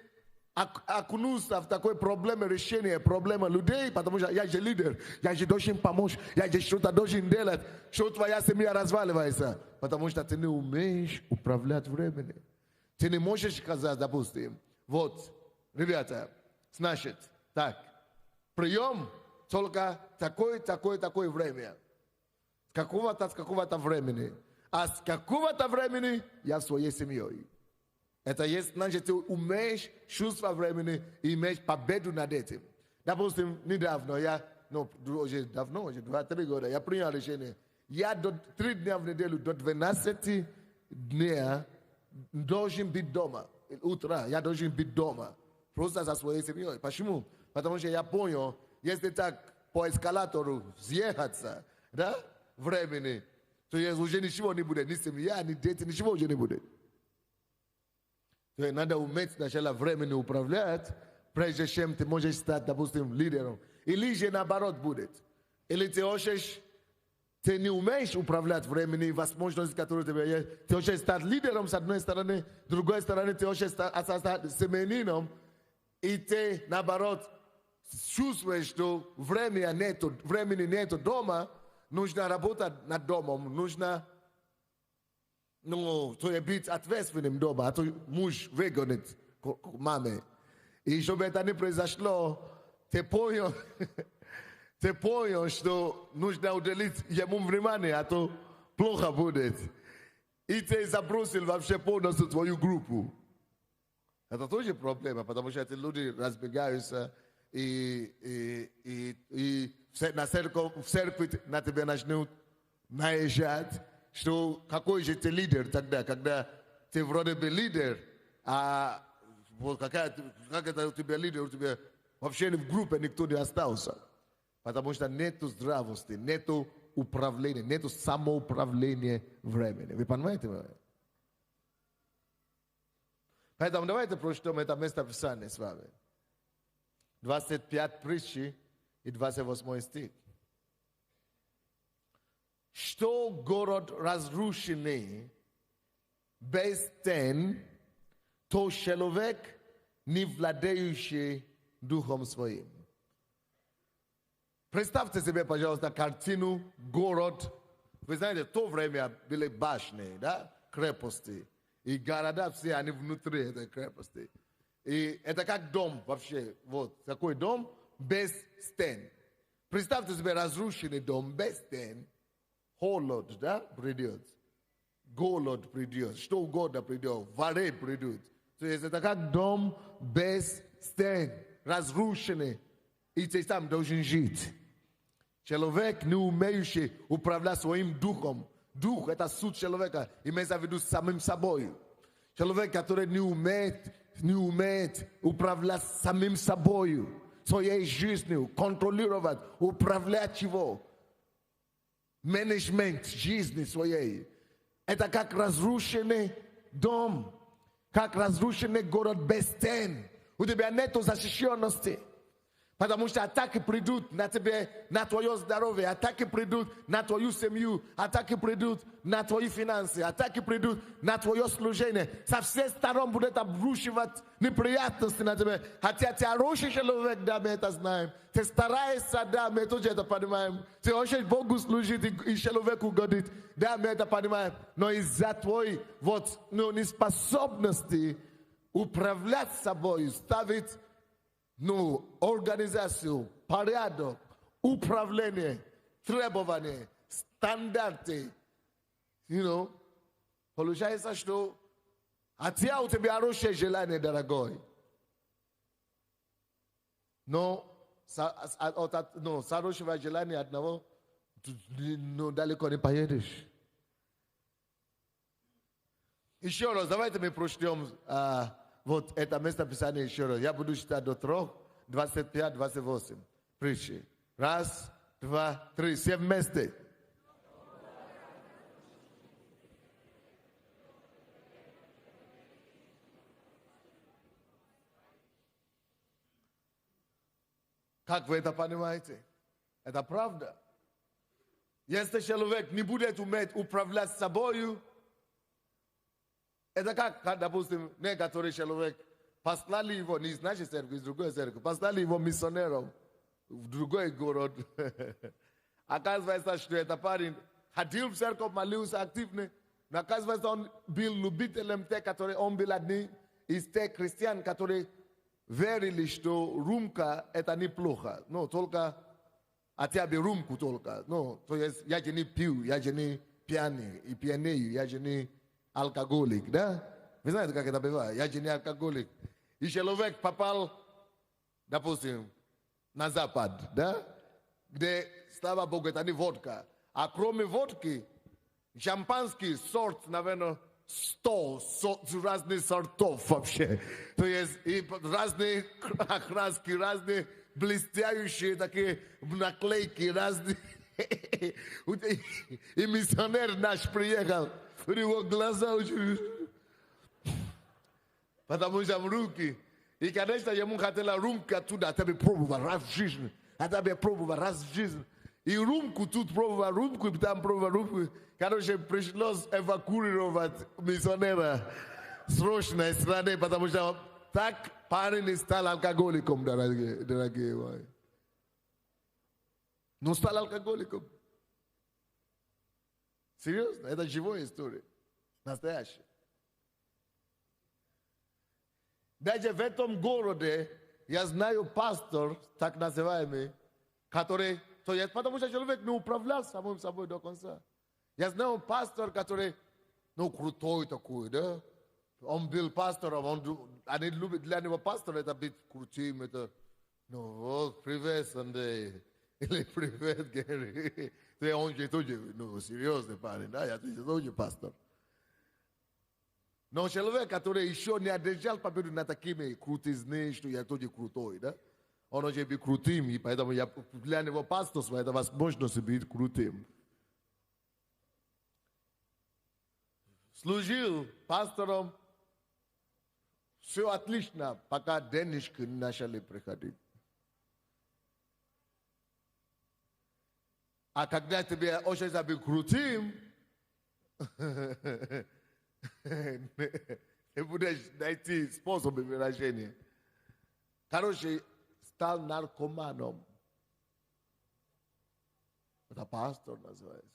окунулся в такой проблема решения проблема людей, потому что я же лидер, я же должен помочь, я же что-то должен делать, что твоя семья разваливается, потому что ты не умеешь управлять временем. Ты не можешь сказать, допустим, вот, ребята, значит, так, прием только такое время, с какого-то времени, а с какого-то времени я в своей семьей. Это есть, значит, ты умеешь чувство времени и имеешь победу над этим. Допустим, недавно уже 2-3 года, я принял решение. Я 3 дня в неделю до 12 дней должен быть дома. Утро я должен быть дома. Просто со своей семьей. Почему? Потому что я понял, если так по эскалатору съехаться, да, времени, то уже ничего не будет. Ни семья, ни дети, ничего уже не будет. То есть надо уметь сначала времени управлять, прежде чем ты можешь стать, допустим, лидером. Или же наоборот будет. Или ты не умеешь управлять временем, возможности, которые у тебя есть. Ты хочешь стать лидером с одной стороны, с другой стороны ты хочешь стать семьянином, и ты, наоборот, чувствуешь, что времени нету дома, нужно работать над домом, нужно быть ответственным дома, а то муж выгонит маме. И чтобы это не произошло, ты понял, что нужно уделить ему внимание, а то плохо будет. И ты забросил вообще полностью твою группу. Это тоже проблема, потому что эти люди разбегаются, и в церкви на тебя начнут наезжать, что какой же ты лидер тогда, когда ты вроде бы лидер, а вот как это у тебя лидер, у тебя вообще в группе никто не остался. Потому что нету здравости, нету управления, нету самоуправления времени. Вы понимаете? Поэтому давайте прочтем это место Писания с вами. 25 притчи и 28 стих. Что город разрушенный без стен, то человек, не владеющий духом своим. Представьте себе, пожалуйста, картину, город. Вы знаете, в то время были башни, да, крепости. И города все, они внутри этой крепости. И это как дом вообще. Вот такой дом без стен. Представьте себе разрушенный дом без стен. Холод, да, придет. Голод придет. Что угодно придет. Варей придет. То есть это как дом без стен. Разрушенный. И ты там должен жить. Человек, не умеющий управлять своим духом. Дух – это суть человека, имеется в виду самим собой. Человек, который не умеет управлять самим собой, своей жизнью, контролировать, управлять его. Менеджмент жизни своей. Это как разрушенный дом, как разрушенный город без стен. У тебя нет защищенности. Потому что атаки придут на тебе, на твое здоровье, атаки придут на твою семью, атаки придут на твои финансы, атаки придут на твое служение. Со всех сторон будет обрушивать неприятности на тебя. Хотя ты хороший человек, да, мы это знаем. Ты стараешься, да, мы тоже это понимаем. Ты хочешь Богу служить и человеку угодить, да, мы это понимаем. Но из-за твоей неспособности управлять собой, ставить организацию, порядок, управление, требования, стандарты. Получается, что хотя у тебя хорошее желание, дорогой, но с хорошего желания одного далеко не поедешь. Еще раз, давайте мы прочтем вот это место Писания еще раз. Я буду читать до 3, 25, 28. Притчи. 1, 2, 3. Все вместе. Как вы это понимаете? Это правда. Если человек не будет уметь управлять собой, это как, допустим, некоторый человек, послали его не из нашей церкви, из другой церкви, послали его миссионером в другой город. Оказывается, что этот парень ходил в церковь, молился активно, но оказывается, он был любителем тех, которые он был одни из тех христиан, которые верили, что рюмка это неплохо. Но только хотя бы рюмку только. Ну, то есть я же не пью, я же не пьянею, я же не алкоголик, да? Вы знаете, как это бывает? Я же не алкоголик. И человек попал, допустим, на Запад, да? Где, слава Богу, это не водка. А кроме водки, шампанский сорт, наверное, 100 разных сортов вообще. То есть и разные окраски, разные блестящие такие наклейки, разные. И миссионер наш приехал, у него глаза очень... Потому что в руки. И, конечно, ему хотела рюмка оттуда, хотя бы пробовать раз в жизни. Хотя бы пробовать раз в жизни. И рюмку тут пробовать рюмку, и там пробовать рюмку. Короче, пришлось эвакуировать миссионера срочно из страны, потому что так парень не стал алкоголиком, дорогие мои. Но стал алкоголиком. Серьезно? Это живая история. Настоящая. Даже в этом городе я знаю пастор, так называемый, который, то есть, потому что человек не управлял самим собой до конца. Я знаю пастор, который, крутой такой, да? Он был пастором, они любят, для него пастор это быть крутым, это, вот, привет, Андрей, или привет, Герри. Он же тоже, серьезный парень, да, я тоже пастор. Но человек, который еще не одержал победу над такими крутизны, что я тоже крутой, да? Он уже быть крутым, и поэтому для него пасторство это возможность быть крутым. Служил пастором, все отлично, пока денежки начали приходить. А когда тебе очень быть крутым, не будешь найти способы выражения. Короче, стал наркоманом. Это пастор называется.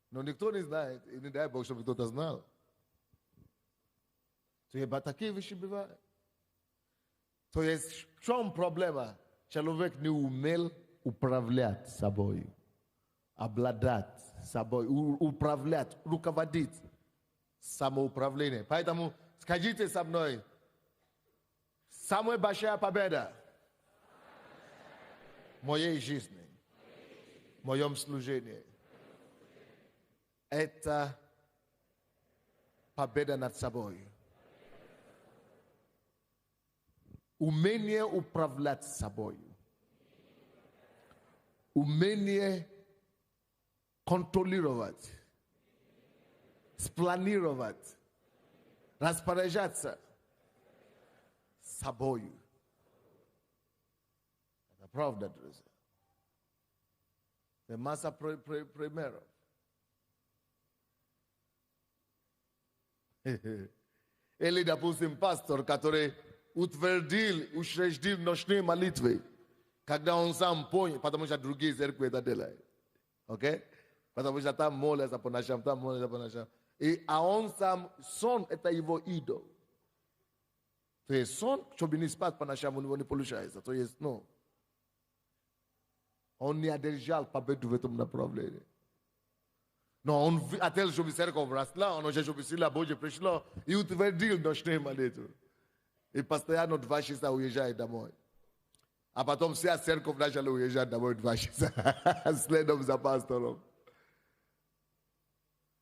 Но никто не знает, и не дай Бог, чтобы кто-то знал. То есть такие вещи бывают. То есть в чем проблема? Человек не умел управлять собой, обладать собой, управлять, руководить, самоуправление. Поэтому скажите со мной, самая большая победа в моей жизни, в моем служении, это победа над собой. Умение управлять собой. Умение контролировать, спланировать, распоряжаться собой. Это правда, друзья. Это масса примеров. Или, допустим, пастор, который учредил ночные молитвы, когда он сам понял, потому что другие церкви это делают. Окей? Потому что там молятся по ночам, там молятся по ночам. А он сам, сон это его идол. То есть сон, чтобы не спать по ночам, у него не получается. То есть, ну, он не одержал победу в этом направлении. Но он отел, чтобы церковь росла, он уже, чтобы сила Божья пришла, и утвердил ночные молитвы. И постоянно 2 часа уезжает домой. А потом вся церковь начала уезжать домой 2 часа. Следом за пастором.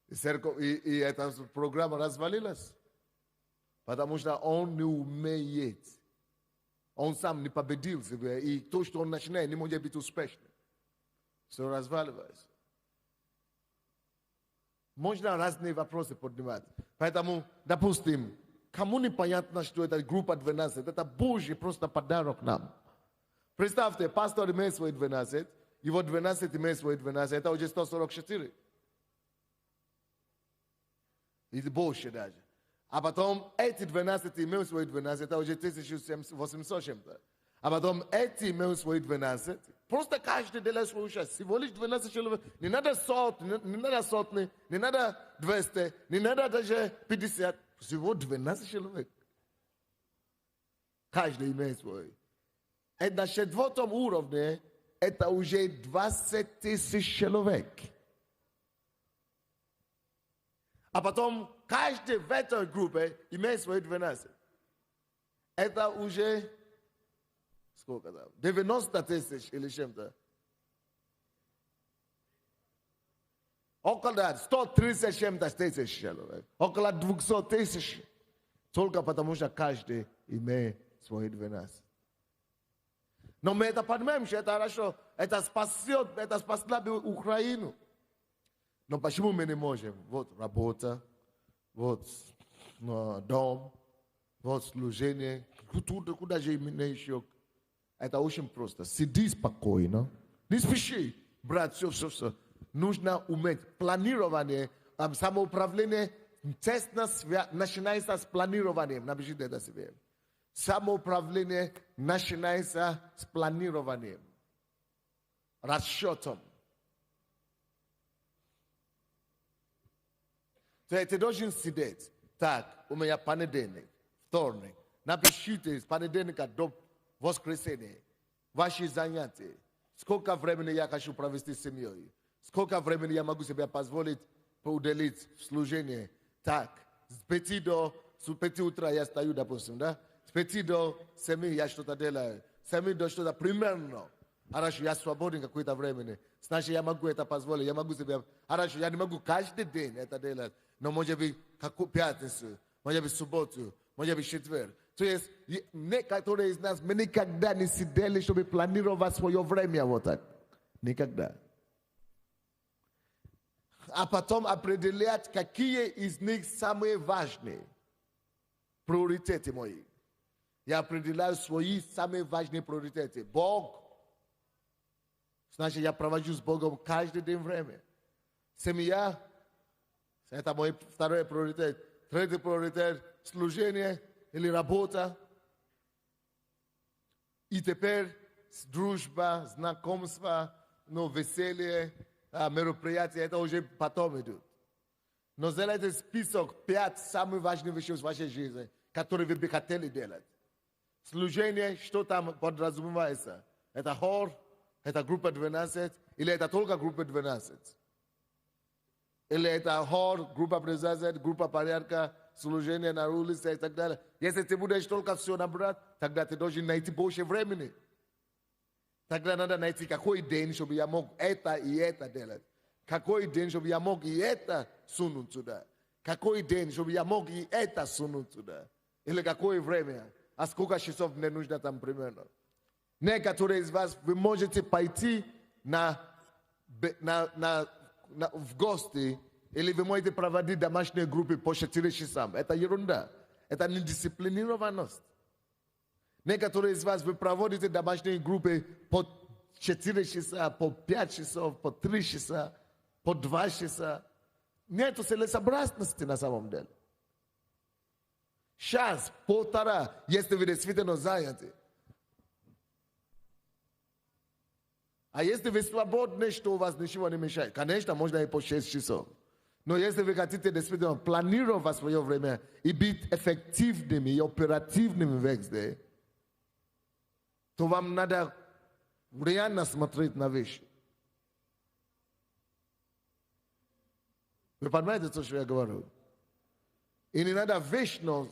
И эта программа развалилась. Потому что он не умеет. Он сам не победил себя. И то, что он начинает, не может быть успешным. Все разваливается. Можно разные вопросы поднимать. Поэтому, допустим, кому непонятно, что это группа 12, это Божий просто подарок нам. Представьте, пастор имеет свои 12, его 12 имеет свои 12, это уже 144. И больше даже. А потом эти 12 имеют свои 12, это уже 1800 чем-то. А потом эти имеют свои 12. Просто каждый делает свою часть. Всего лишь 12 человек. Не надо сотни, не надо 200, не надо даже 50. Всего 12 человек. Каждый имеет свой. И на 4-м уровне это уже 20 000 человек. А потом каждый в этой группе имеет свои 12. Это уже сколько там? 90 000 или чем-то. Около 130 чем-то тысяч человек. Около 200 000. Только потому что каждый имеет свои 12. Но мы это понимаем, что это хорошо. Это спасет, это спасла бы Украину. Но почему мы не можем? Вот работа, вот дом, вот служение. Куда же именно еще? Это очень просто. Сиди спокойно. Не спеши, брат, все. Нужно уметь. Планирование, самоуправление тесно начинается с планированием. Напишите это себе. Самоуправление начинается с планированием. Расчетом. Ты должен сидеть. Так, у меня понедельник, вторник. Напишите с понедельника до воскресенья ваши занятия. Сколько времени я хочу провести с семьей? Сколько времени я могу себе позволить уделить в служение? Так, с 5 утра я стою, допустим, да? С 5 до 7 я что-то делаю. С 7 до что-то примерно. Хорошо, я свободен какое-то времени. Значит, я могу это позволить, я могу себе... Хорошо, я не могу каждый день это делать, но может быть, какую пятницу, может быть, субботу, может быть, четверг. То есть, некоторые из нас, мы никогда не сидели, чтобы планировать свое время вот так. Никогда. А потом определять, какие из них самые важные. Приоритеты мои. Я определяю свои самые важные приоритеты. Бог. Значит, я провожу с Богом каждый день время. Семья. Это мой второй приоритет. Третий приоритет. Служение или работа. И теперь дружба, знакомство, веселье, мероприятия. Это уже потом идут. Но сделайте список 5 самых важных вещей в вашей жизни, которые вы бы хотели делать. Служение, что там подразумевается? Это хор, это группа 12, или это только группа 12? Или это хор, группа 12, группа порядка, служение на улице и так далее. Если ты будешь только все набрать, тогда ты должен найти больше времени. Тогда надо найти, какой день, чтобы я мог это и это делать. Какой день, чтобы я мог и это сунуть туда. Какой день, чтобы я мог и это сунуть туда. Или какое время. А сколько часов мне нужно там примерно. Некоторые из вас, вы можете пойти в гости, или вы можете проводить домашние группы по 4 часа. Это ерунда. Это недисциплинированность. Некоторые из вас, вы проводите домашние группы по 4 часа, по 5 часов, по 3 часа, по 2 часа. Нет целесообразности на самом деле. Час, полтора, если вы действительно заняты. А если вы свободны, что у вас ничего не мешает? Конечно, можно и по 6 часов. Но если вы хотите действительно планировать свое время и быть эффективными и оперативными везде, то вам надо реально смотреть на вещи. Вы понимаете, то, что я говорю? И не надо вечно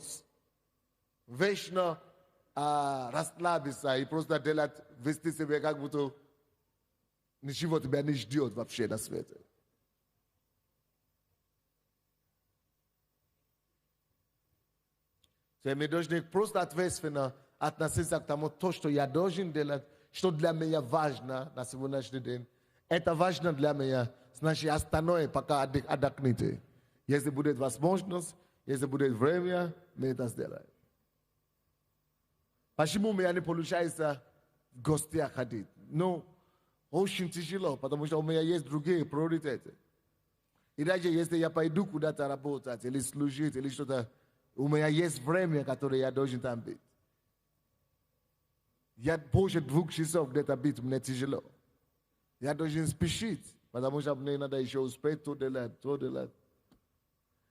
расслабиться и просто делать, вести себя как будто ничего тебя не ждет вообще на свете. Мы должны просто ответственно относиться к тому, то, что я должен делать, что для меня важно на сегодняшний день. Это важно для меня, значит, остальное пока отдохните. Если будет возможность, если будет время, мы это сделаем. Почему у меня не получается в гостях ходить? Ну, очень тяжело, потому что у меня есть другие приоритеты. И даже если я пойду куда-то работать, или служить, или что-то, у меня есть время, которое я должен там быть. Я больше 2 часов где-то быть, мне тяжело. Я должен спешить, потому что мне надо еще успеть то делать.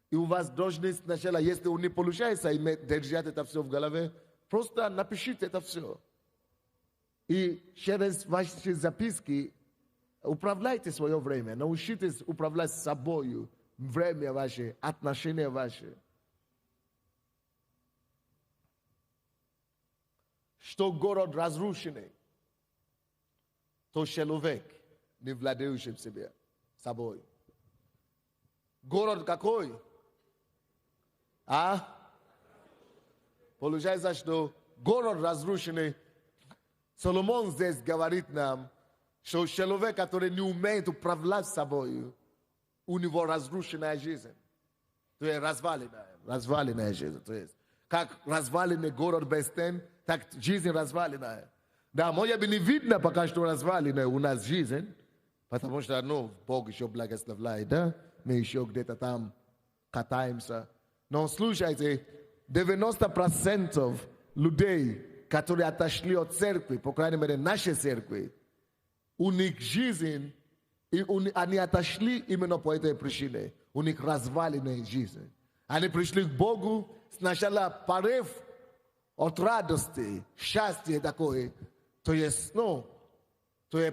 И у вас должны сначала, если не получается держать это все в голове, просто напишите это все. И через ваши записки управляйте свое время, научитесь управлять собой, время ваше, отношения ваши. Что город разрушенный, то человек, не владеющий себе, собой. Город какой? Получается, что город разрушенный. Соломон здесь говорит нам, что человек, который не умеет управлять собой, у него разрушенная жизнь. То есть разваленная жизнь. То есть, как разваленный город без стен, так жизнь разваленная. Да, может быть, не видно пока что разваленная у нас жизнь, потому что, Бог еще благословляет, да? Мы еще где-то там катаемся. Но слушайте, 90% людей, которые отошли от церкви, по крайней мере, нашей церкви, у них жизнь, и они отошли именно по этой причине. У них разваленная жизнь. Они пришли к Богу, сначала порыв от радости, счастья такое, то есть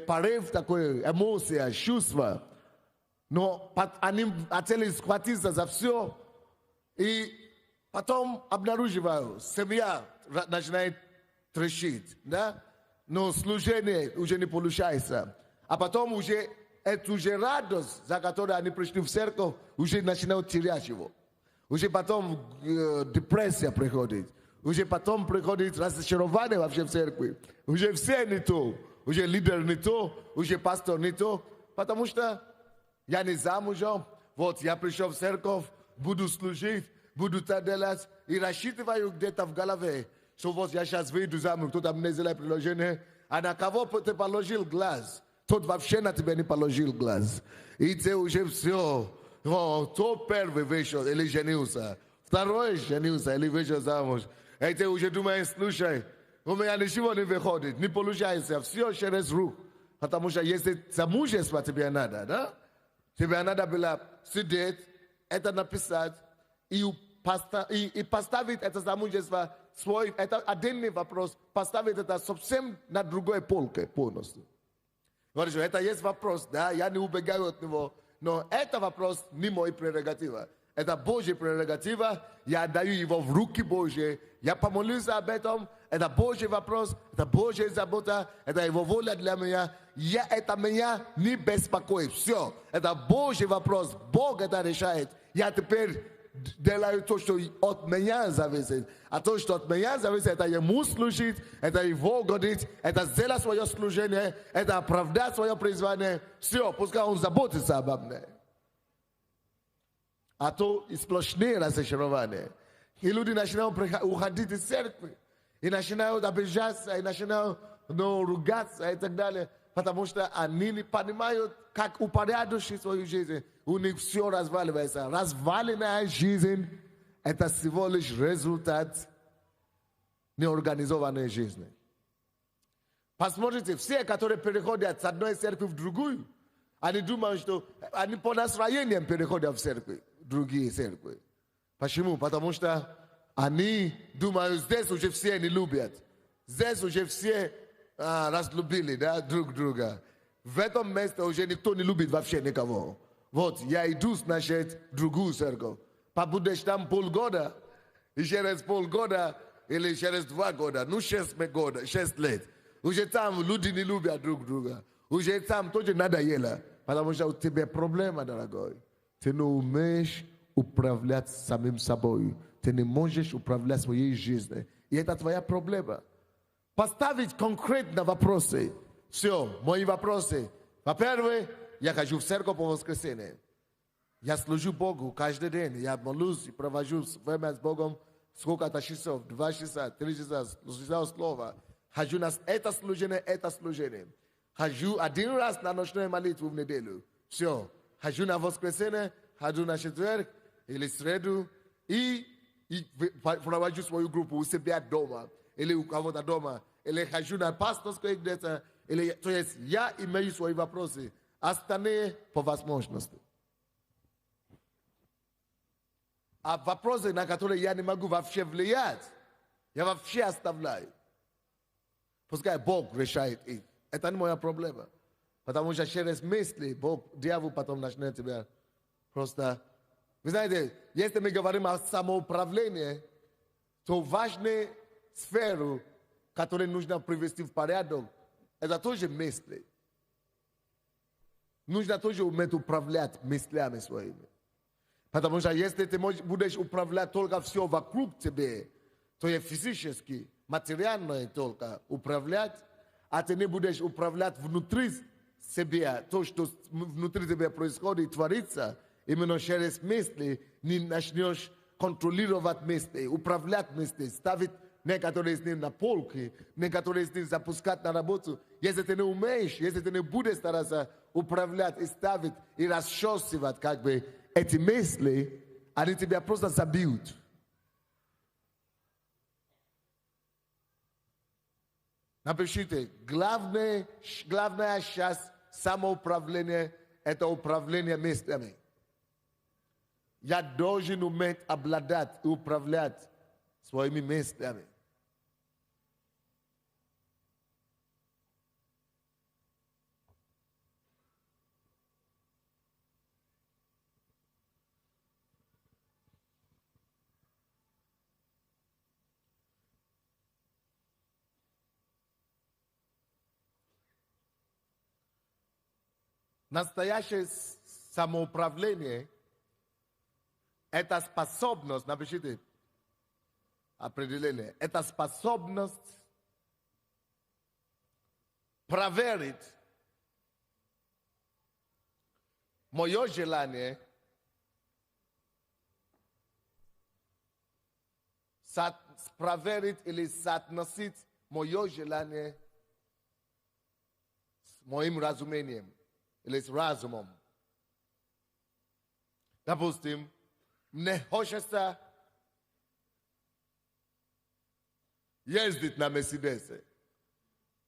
порыв такой, эмоция, чувство. Но они хотели схватиться за все, и потом обнаруживаю, семья начинает трещить, да? но служение уже не получается. А потом уже эту же радость, за которой они пришли в церковь, уже начинают терять его. Уже потом депрессия приходит. Уже потом приходит разочарование вообще в церкви. Уже все не то. Уже лидер не то. Уже пастор не то. Потому что я не замужем. Вот я пришел в церковь, буду служить, буду это делать. И рассчитываю где-то в голове, что вот я сейчас выйду замуж, кто-то мне сделает предложение. А на кого ты положил глаз? Тот вообще на тебя не положил глаз. И ты уже все. То первый вышел или женился. Второй женился или вышел замуж. И ты уже думаешь, слушай, у меня ничего не выходит, не получается, все через рук. Потому что если замужество тебе надо, да? Тебе надо было сидеть, это написать и поставить это замужество свой, это отдельный вопрос, поставить это совсем на другой полке полностью. Говорю, это есть вопрос, да, я не убегаю от него, но это вопрос не мой прерогатива. Это Божья прерогатива, я отдаю его в руки Божьи, я помолюсь об этом, это Божий вопрос, это Божья забота, это его воля для меня, это меня не беспокоит, все, это Божий вопрос, Бог это решает, я теперь делаю то, что от меня зависит, а то, что от меня зависит, это ему служить, это его годить, это сделать свое служение, это оправдать свое призвание, все, пускай он заботится обо мне. А то и сплошные разочарования. И люди начинают уходить из церкви. И начинают обижаться, и начинают ругаться и так далее. Потому что они не понимают, как упорядочить свою жизнь. У них все разваливается. Разваленная жизнь – это всего лишь результат неорганизованной жизни. Посмотрите, все, которые переходят с одной церкви в другую, они думают, что они по настроениям переходят в церкви, другие церкви. Почему? Потому что они думают, здесь уже все не любят. Здесь уже все разлюбили, да, друг друга. В этом месте уже никто не любит вообще никого. Вот, я иду, значит, в другую церковь. Побудешь там полгода, и через полгода, или через 2 года, 6 лет. Уже там люди не любят друг друга. Уже там тоже надоело. Потому что у тебя проблема, дорогой. Ты не умеешь управлять самим собой. Ты не можешь управлять своей жизнью. И это твоя проблема. Поставить конкретно вопросы. Все, мои вопросы. Во-первых, я хожу в церковь по воскресенье. Я служу Богу каждый день. Я молюсь и провожу время с Богом сколько-то часов. 2 часа, 3 часа. Слушаю слово. Хожу на это служение. Хожу 1 раз на ночную молитву в неделю. Все. Хожу на воскресенье, хожу на четверг или среду и провожу свою группу у себя дома или у кого-то дома. Или хожу на пасторскую где-то. То есть я имею свои вопросы. Остальные по возможности. А вопросы, на которые я не могу вообще влиять, я вообще оставляю. Пускай Бог решает их. Это не моя проблема. Потому что через мысли дьявол потом начнет тебя просто... Вы знаете, если мы говорим о самоуправлении, то важную сферу, которую нужно привести в порядок, это тоже мысли. Нужно тоже уметь управлять мыслями своими. Потому что если ты будешь управлять только все вокруг тебя, то и физически, материально только управлять, а ты не будешь управлять внутри себя, то, что внутри тебя происходит, творится, именно через мысли не начнешь контролировать мысли, управлять мысли, ставить некоторые из них на полки, некоторые из них запускать на работу. Если ты не умеешь, если ты не будешь стараться управлять и ставить, и расчесывать как бы эти мысли, они тебя просто забьют. Напишите, главная часть самоуправления – это управление мыслями. Я должен уметь обладать и управлять своими мыслями. Настоящее самоуправление – это способность, напишите определение, это способность проверить мое желание проверить или соотносить мое желание с моим разумением или с разумом. Допустим, мне хочется ездить на Мерседесе,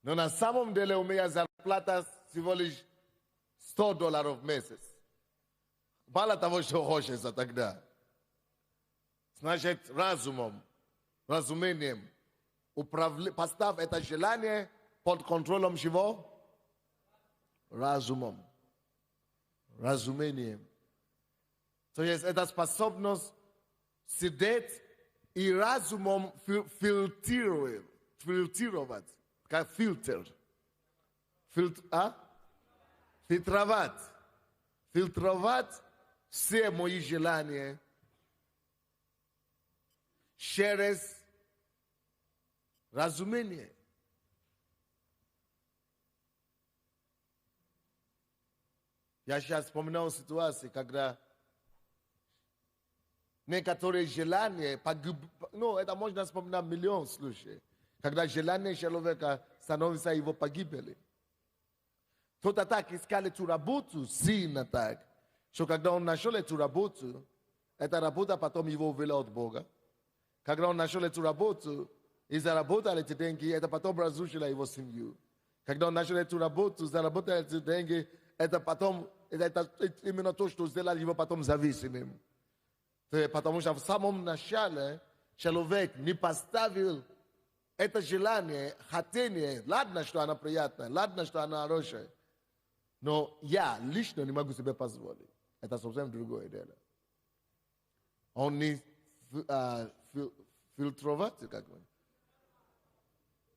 но на самом деле у меня зарплата всего лишь $100 в месяц. Мало того, что хочется тогда. Значит, разумением, поставь это желание под контролем чего? Разумом. Разумением. То есть это способность сидеть и разумом фильтровать. Как фильтр. Фильтровать. Фильтровать все мои желания через разумение. Я сейчас вспоминал ситуацию, когда некоторые желания, это можно вспоминать миллион случаев, когда желание человека становится его погибелью. Кто-то так искали эту работу сильно так, что когда он нашел эту работу, эта работа потом его увела от Бога. Когда он нашел эту работу и заработал эти деньги, это потом разрушило его семью. Когда он нашел эту работу, заработал эти деньги, это потом, это именно то, что сделало его потом зависимым. Потому что в самом начале человек не поставил это желание, хотение, ладно, что она приятная, ладно, что она хорошая, но я лично не могу себе позволить. Это совсем другое дело. Он не фильтровал, как бы.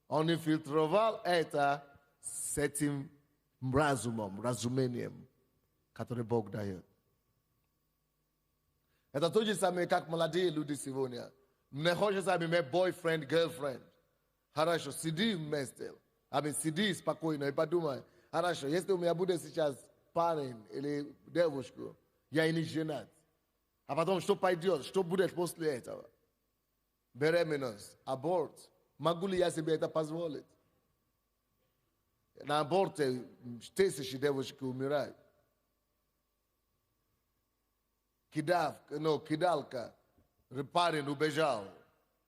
Он не фильтровал это с этим разумом, разумением, который Бог дает. Это то же самое, как молодые люди сегодня. Мне хочется иметь boyfriend, girlfriend. Хорошо, сиди вместе. Сиди спокойно и подумай. Хорошо, если у меня будет сейчас парень или девушку, я и не женат. А потом что пойдет, что будет после этого? Беременность, аборт. Могу ли я себе это позволить? На аборте тысячи девушек умирают. Кидалка, парень убежал.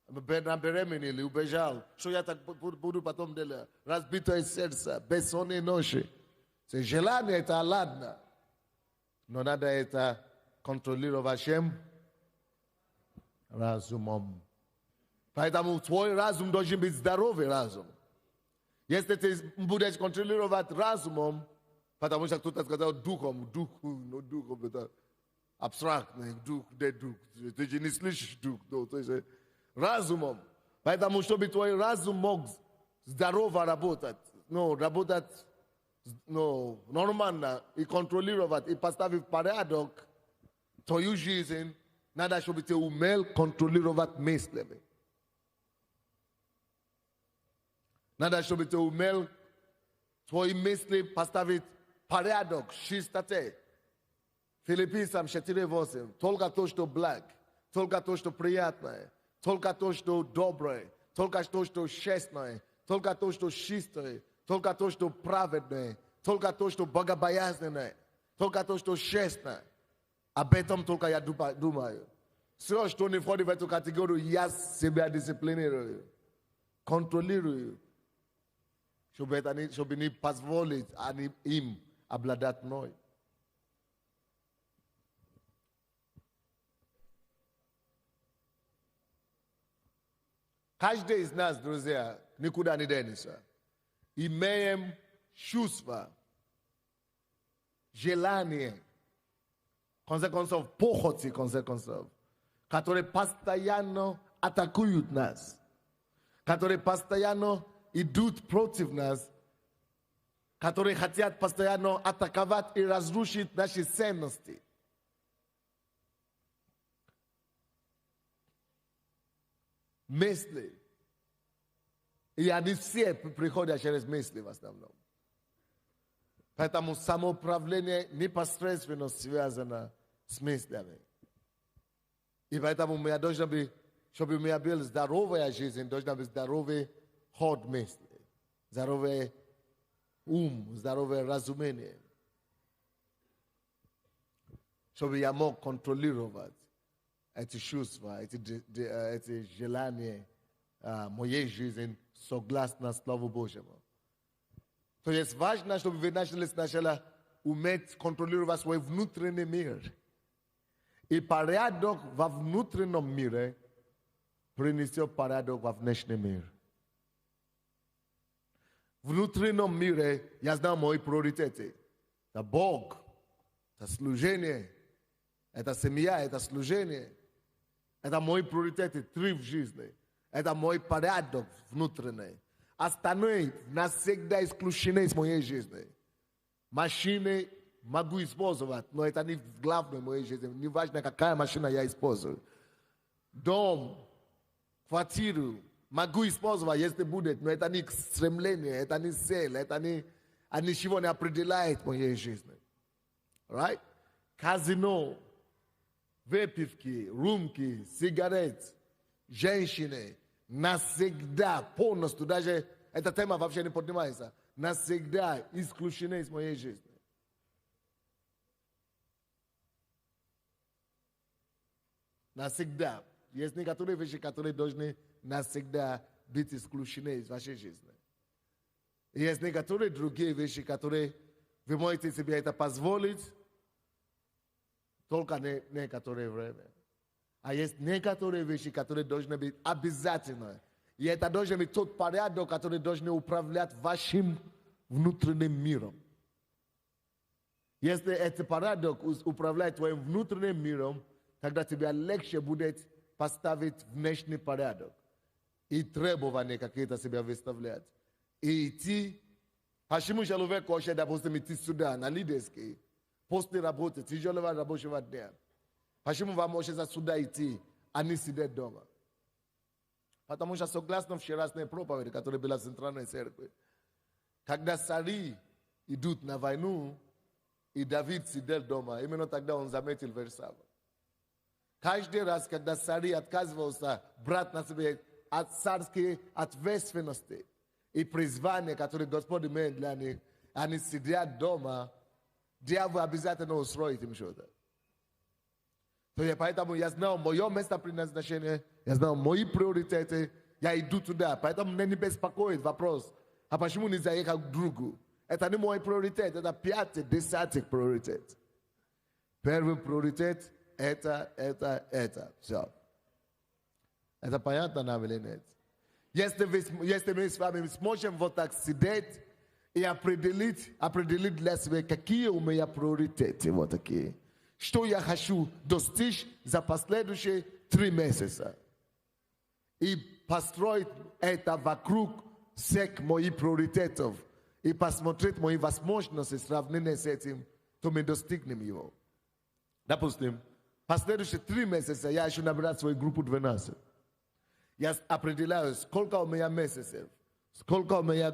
На беременели убежал. Что я так буду потом делать? Разбитое сердце, бессонные ночи. Желание это ладно. Но надо это контролировать чем? Разумом. Поэтому твой разум должен быть здоровый разум. Если ты будешь контролировать разумом, потому что кто-то сказал духом, это абстрактный дух, ты же не слышишь дух, то есть разумом. Поэтому, чтобы твой разум мог здорово работать, работать нормально и контролировать, и поставить порядок твою жизнь, надо, чтобы ты умел контролировать мыслями. Надо, чтобы ты умел твои мысли поставить порядок, чистоте. Филиппийцам 4:8. Только то, что благ, только то, что приятное, только то, что доброе, только то, что честное, только то, что чистое, только то, что праведное, только то, что богобоязненное, только то, что честное. Об этом только я думаю. Все, что не входит в эту категорию, я себя дисциплинирую, контролирую, чтобы не позволить им обладать мной. Каждый из нас, друзья, никуда не денется. Имеем чувства, желания, конце концов, похоти, конце концов, которые постоянно атакуют нас, которые постоянно идут против нас, которые хотят постоянно атаковать и разрушить наши ценности. Мысли. И они все приходят через мысли в основном. Поэтому самоуправление непосредственно связано с мыслями. И поэтому у меня должна быть, чтобы у меня была здоровая жизнь, должна быть здоровый ход мысли, здоровый ум, здоровое разумение. Чтобы я мог контролировать эти чувства, эти желания моей жизни согласно Слову Божьему. То есть важно, чтобы вы начали сначала уметь контролировать свой внутренний мир. И порядок во внутреннем мире принесет порядок во внешнем мире. В внутреннем мире я знаю мои приоритеты. Это Бог, это служение, это семья, это служение. Это мои приоритеты, 3 в жизни. Это мой порядок внутренний. Остальные навсегда исключены из моей жизни. Машины могу использовать, но это не главное в моей жизни. Не важно, какая машина я использую. Дом, квартиру могу использовать, если будет, но это не стремление, это не цель, это ничего не определяет в моей жизни. Right? Казино, выпивки, рюмки, сигареты, женщины, навсегда, полностью, даже эта тема вообще не поднимается, навсегда исключены из моей жизни. Навсегда. Есть некоторые вещи, которые должны навсегда быть исключены из вашей жизни. И есть некоторые другие вещи, которые вы можете себе это позволить только некоторое время. А есть некоторые вещи, которые должны быть обязательны. И это должен быть тот порядок, который должен управлять вашим внутренним миром. Если этот порядок управляет твоим внутренним миром, тогда тебе легче будет поставить внешний порядок. И требования какие-то себя выставлять. И идти. Почему человек хочет, допустим, идти сюда, на лидерский, после работы, тяжелого рабочего дня? Почему вам хочется сюда идти, а не сидеть дома? Потому что согласно вчерашней проповеди, которая была в Центральной Церкви, когда цари идут на войну, и Давид сидел дома, именно тогда он заметил Версаву. Каждый раз, когда цари отказывался брать на себя от царской ответственности и призвания, которые Господь имеет для них, они сидят дома, дьявол обязательно устроит им что-то. То я поэтому я знал мое место предназначения, я знал мои приоритеты, я иду туда. Поэтому меня не беспокоит вопрос, а почему не заехал к другу? Это не мой приоритет, это 5-й, 10-й приоритет. Первый приоритет – это. Все. Это понятно нам или нет? Если мы с вами сможем вот так сидеть и определить для себя, какие у меня приоритеты вот такие. Что я хочу достичь за последующие 3 месяца. И построить это вокруг всех моих приоритетов. И посмотреть мои возможности, сравнение с этим, то мы достигнем его. Допустим, последующие 3 месяца я хочу набрать свою группу 12. Я определяю, сколько у меня месяцев, сколько у меня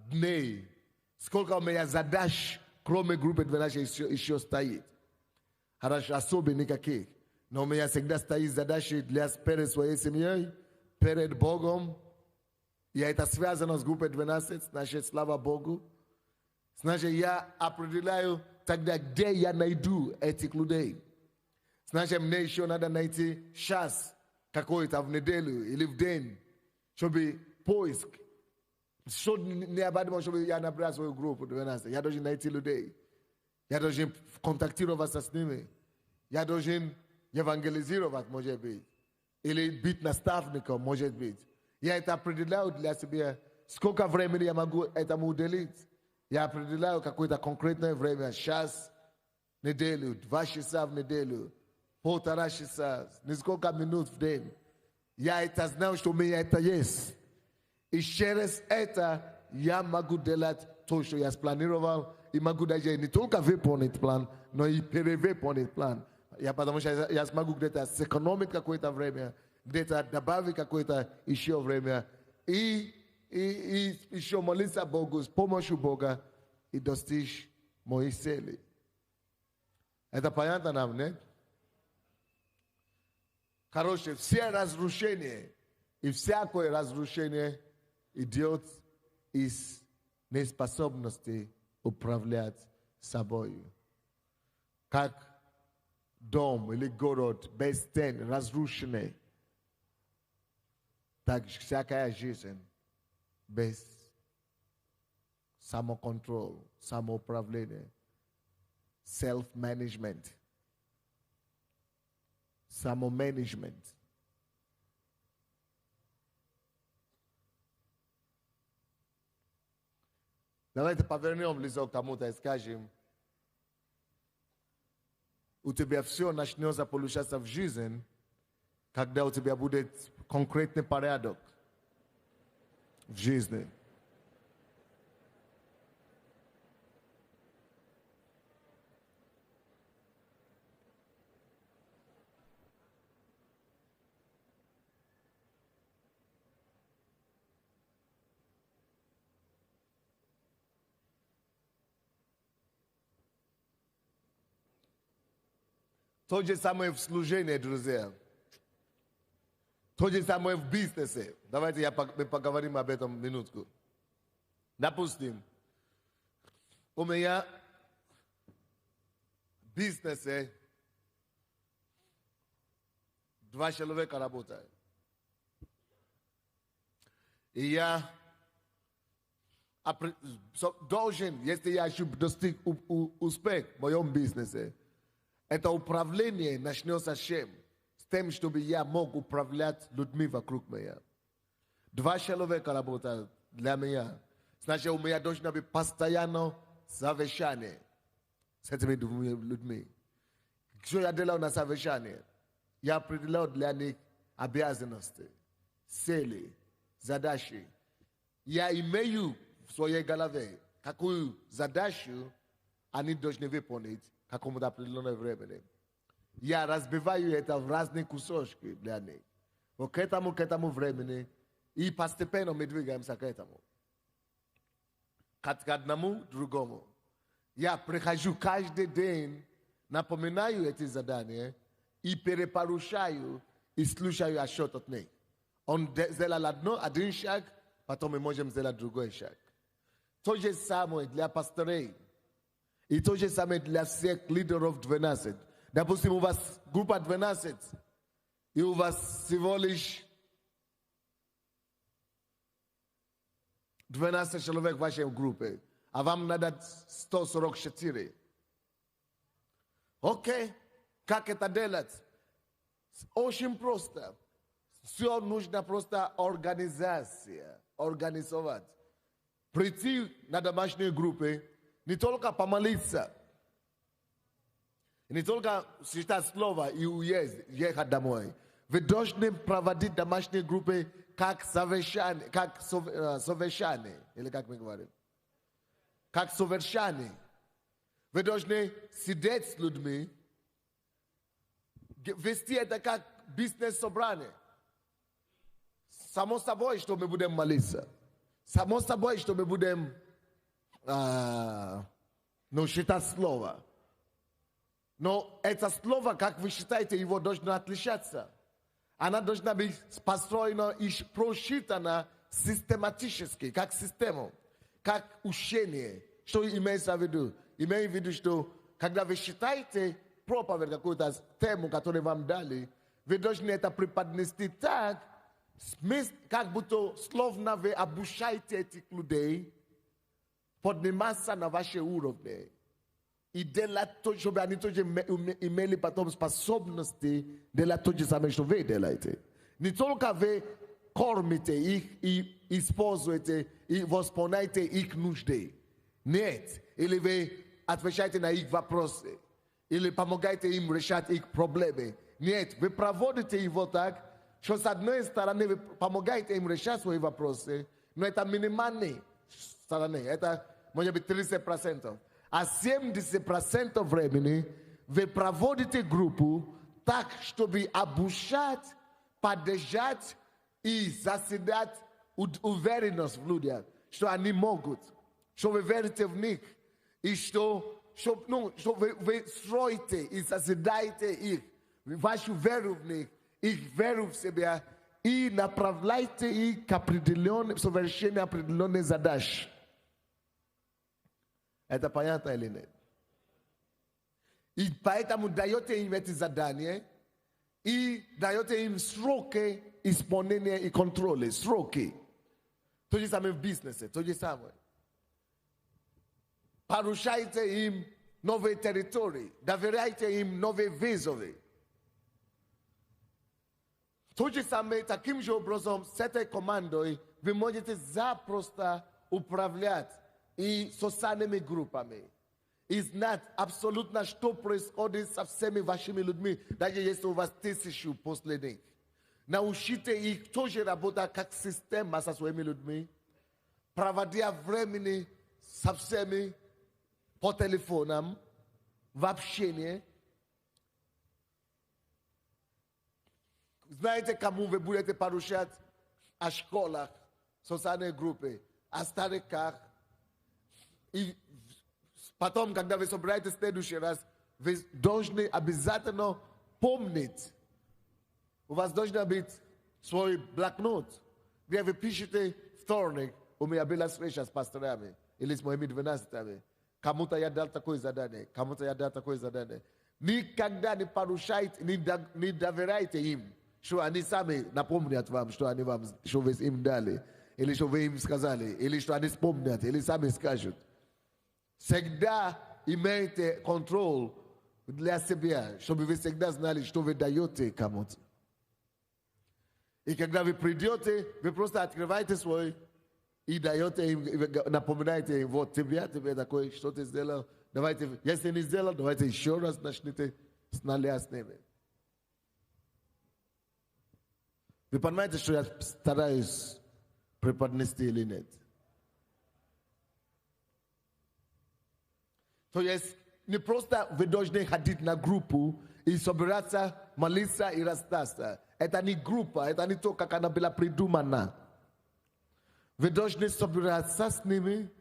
дней, сколько у меня задач, кроме группы 12 еще стоит. Хорошо, особо никаких. Но у меня всегда стоит задачи перед своей семьей, перед Богом. И это связано с группой 12, значит, слава Богу. Значит, я определяю тогда, где я найду этих людей. Значит, мне еще надо найти час какой-то в неделю или в день, чтобы поиск. Что необходимо, чтобы я набрал свою группу 12. Я должен найти людей. Я должен контактироваться с ними. Я должен евангелизировать, может быть. Или быть наставником, может быть. Я это определяю для себя, сколько времени я могу этому уделить. Я определяю какое-то конкретное время, час, неделю, 2 часа в неделю, 1,5 часа, несколько минут в день. Я это знаю, что у меня это есть. И через это я могу делать то, что я спланировал, и могу даже не только выполнить план, но и перевыполнить план. Потому что я смогу где-то сэкономить какое-то время, где-то добавить какое-то еще время, и еще молиться Богу с помощью Бога и достичь моих целей. Это понятно нам, нет? Короче, все разрушения и всякое разрушение идет из неспособности управлять собой. Как дом или город без стен разрушенный, так всякая жизнь без самоконтроля, самоуправления, self-management, самоменеджмент. Давайте повернем лицо к кому-то и скажем, у тебя все начнется получаться в жизни, когда у тебя будет конкретный порядок в жизни. То же самое в служении, друзья. То же самое в бизнесе. Давайте мы поговорим об этом минутку. Допустим, у меня в бизнесе 2 человека работают. И я должен, если я хочу достичь успеха в моем бизнесе, это управление начнется с чем? С тем, чтобы я мог управлять людьми вокруг меня. 2 человека работают для меня. Значит, у меня должно быть постоянно совещание с этими людьми. Что я делаю на совещании? Я определяю для них обязанности, цели, задачи. Я имею в своей голове, какую задачу они должны выполнить в каком-то определенном времени. Я разбиваю это в разные кусочки для них. Вот к этому времени, и постепенно мы двигаемся к этому. К одному, другому. Я прихожу каждый день, напоминаю эти задания, и перепоручаю, и слушаю отчет от них. Он сделал один шаг, потом мы можем сделать другой шаг. То же самое для пастырей. И то же самое для всех лидеров 12. Допустим, у вас группа 12, и у вас всего лишь 12 человек в вашей группе, а вам надо 144. Окей, как это делать? Очень просто. Все нужно просто организовать. Прийти на домашние группы, не только помолиться, не только читать слово и уехать домой. Вы должны проводить домашние группы как совещание, или как мы говорим, как совещание. Вы должны сидеть с людьми, вести это как бизнес-собрание. Само собой, что мы будем молиться. Само собой, что мы будем считать слово. Но это слово, как вы считаете, его должно отличаться. Она должна быть построена и просчитана систематически, как систему, как учение. Что имеется в виду? Имеется в виду, что когда вы считаете проповедь, какую-то тему, которую вам дали, вы должны это преподнести так, как будто словно вы обучаете этих людей подниматься на ваши уровни. И делать то, чтобы они тоже имели потом способности делать то же самое, что вы делаете. Не только вы кормите их и используете и восполняете их нужды. Нет. Или вы отвечаете на их вопросы. Или помогаете им решать их проблемы. Нет. Вы проводите его так, что с одной стороны вы помогаете им решать свои вопросы, não é minimani, sarane, é może być 30%. A 70% времени вы проводите группу так, чтобы обучать, поддержать и заседать уверенность в людях, что они могут, что вы верите в них, и что вы строите и созидаете их, вашу веру в них, их веру в себя, и направляйте их к совершению определенной задачи. Это понятно или нет? И поэтому даете им эти задания и даете им сроки исполнения и контроля, сроки. То же самое в бизнесе, то же самое. Поручайте им новые территории, доверяйте им новые вызовы. То же самое, таким же образом, с этой командой вы можете запросто управлять и социальными группами. И знать абсолютно, что происходит со всеми вашими людьми, даже если у вас 1000 после них. Научите их тоже работать как система со своими людьми, проводя времени со всеми по телефонам, в общении. Знаете, кому вы будете поручать о школах, социальной группе, о стариках. И потом, когда вы собираетесь в следующий раз, вы должны обязательно помнить. У вас должен быть свой блокнот, где вы пишете вторник. У меня была встреча с пасторами или с моими 12-ми. Кому-то я дал такое задание, кому-то я дал такое задание. Никогда не поручайте, не доверяйте им, что они сами напомнят вам, что вы им дали, или что вы им сказали, или что они вспомнят, или сами скажут. Всегда имейте контроль для себя, чтобы вы всегда знали, что вы даете кому-то. И когда вы придете, вы просто открываете свой и даете им, напоминаете им, вот тебе такое, что ты сделал. Давайте, если не сделал, давайте еще раз начните с нуля с ними. Вы понимаете, что я стараюсь преподнести или нет? То есть не просто вы должны ходить на группу и собираться, молиться и расстаться. Это не группа, это не то, как она была придумана. Вы должны собираться с ними,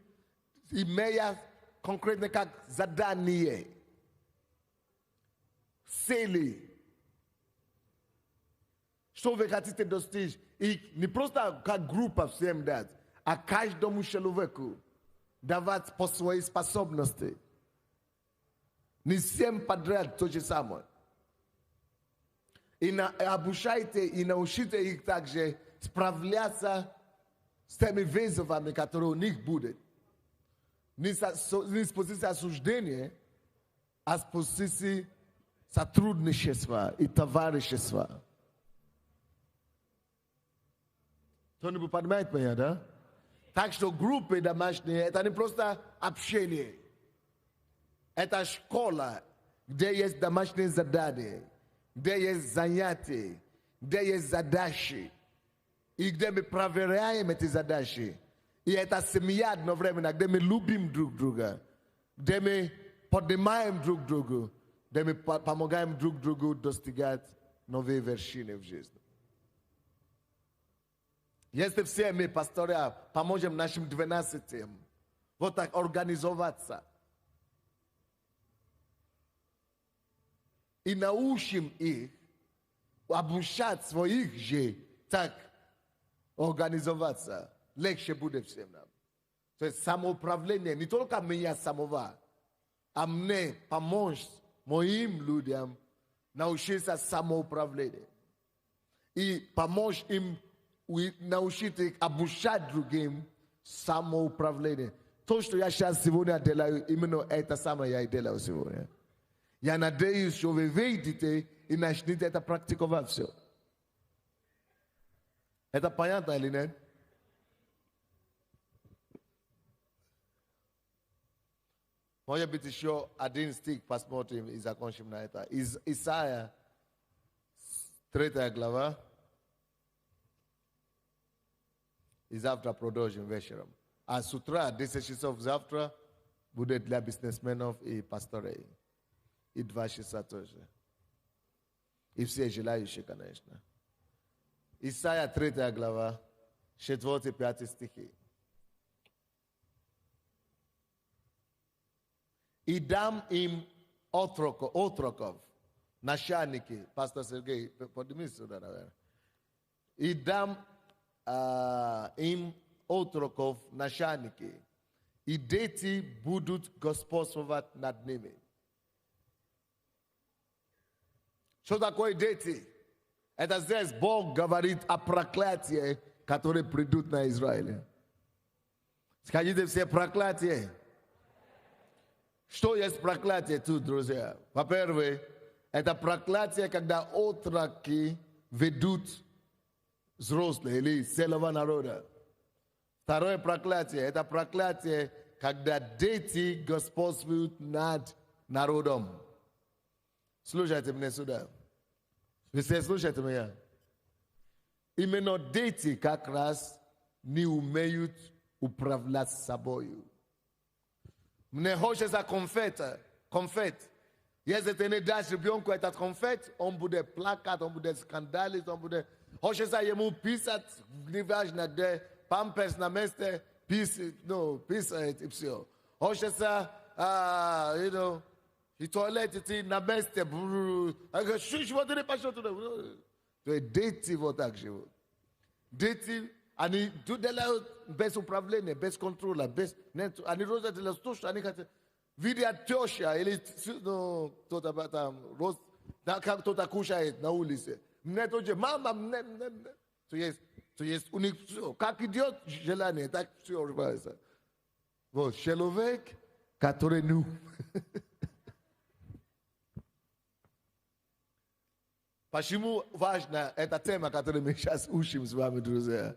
имея конкретно как задание, цели. Что вы хотите достичь? И не просто как группа всем дать, а каждому человеку давать по своей способности. Не всем подряд то же самое. И обучайте и научите их также справляться с теми вызовами, которые у них будут. Не с позиции осуждения, а с позиции сотрудничества и товарищества. Кто-нибудь понимает меня, да? Так что группы домашние, это не просто общение. Это школа, где есть домашние задания, где есть занятия, где есть задачи. И где мы проверяем эти задачи. И это семья одновременно, где мы любим друг друга, где мы поднимаем друг друга, где мы помогаем друг другу достигать новые вершины в жизни. Если все мы, пасторы, поможем нашим 12 вот так организоваться и научим их обучать своих же так организоваться, легче будет всем нам. То есть самоуправление, не только меня самого, а мне помочь моим людям научиться самоуправлению. И помочь им научить их обучать другим самоуправлению. То, что я сейчас сегодня делаю, именно это самое я и делаю сегодня. Я надеюсь, что вы видите и начнете это практиковать все. Это понятно или нет? Может быть, еще один стих посмотрим и закончим на это. Из Исайя, 3 глава. и завтра продолжим вечером. А с утра, 10 часов завтра, будет для бизнесменов и пасторей. И 2 часа тоже. И все желающие, конечно. Исайя 3 глава, 4-5 стихи. «И дам им отроков, начальники». Пастор Сергей, подними сюда, наверное. «И дам им отроков, начальники, и дети будут господствовать над ними». Что такое дети? Это здесь Бог говорит о проклятии, которые придут на Израиль. Скажите все проклятия. Что есть проклятие тут, друзья? Во-первых, это проклятие, когда отроки ведут взрослые или целого народа. Второе проклятие, это проклятие, когда дети господствуют над народом. Слушайте меня сюда. Вы все слушайте меня. Именно дети как раз не умеют управлять собой. Мне хочется конфет. Если ты не дашь ребенку этот конфет, он будет плакать, он будет скандалить, он будет... Хочется ему писать, неважно где, памперс на месте, писать и все. Хочется, и туалет идти на месте. Вот не пошел туда. То есть дети вот так живут. Дети, они делают без управления, без контроля, они розят то, что они хотят. Видят теща или кто-то там, как кто-то кушает на улице. Мне тоже, мама, То есть у них все, как идет желание, так все разбивается. Вот, человек, который Почему важна эта тема, которую мы сейчас учим с вами, друзья?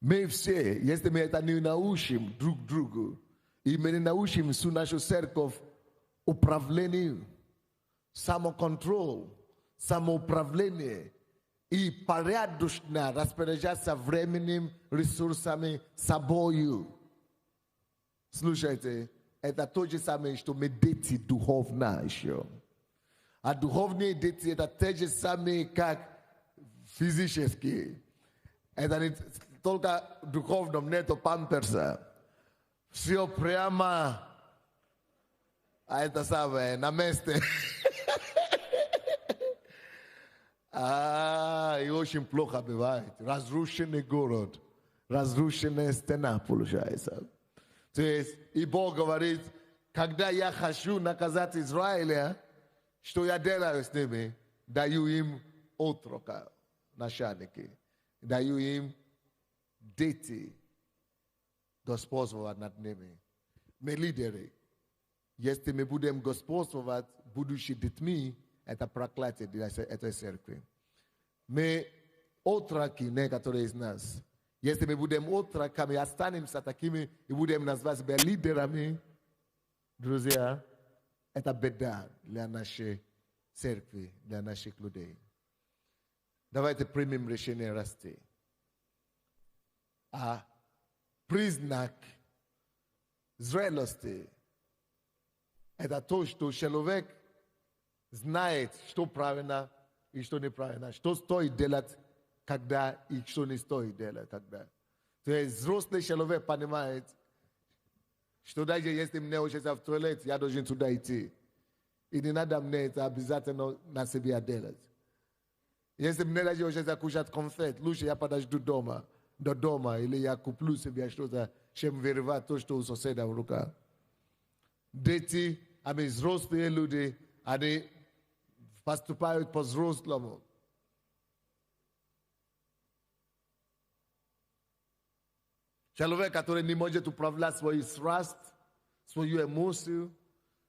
Мы все, если мы это не научим друг другу, и мы не научим всю нашу церковь управлению, самоконтроль, самоуправление и порядочно распоряжаться временем, ресурсами, собою. Слушайте, это то же самое, что мы дети духовно еще. А духовные дети это те же самые, как физические. Это не только духовном, нету памперса. Все прямо, а это самое, на месте. И очень плохо бывает. Разрушенный город, разрушенная стена получается. То есть, и Бог говорит, когда я хочу наказать Израиля, что я делаю с ними? Даю им отрока, начальники. Даю им дети, господствовать над ними. Мы лидеры. Если мы будем господствовать будущими детьми, это проклятие для этой церкви. Мы отроки, некоторые из нас. Если мы будем отроками, останемся такими и будем назвать себя лидерами, друзья, это беда для нашей церкви, для наших людей. Давайте примем решение расти. А признак зрелости – это то, что человек знает, что правильно и что неправильно, что стоит делать, когда и что не стоит делать, когда. То есть взрослый человек понимает, что даже если мне хочется в туалет, я должен туда идти. И не надо мне это обязательно на себе делать. Если мне даже хочется кушать конфет, лучше я подожду дома, до дома, или я куплю себе что-то, чем вырывать то, что у соседа в руках. Дети, взрослые люди, они поступают по-взрослому. Человек, который не может управлять свою страсть, свою эмоцию,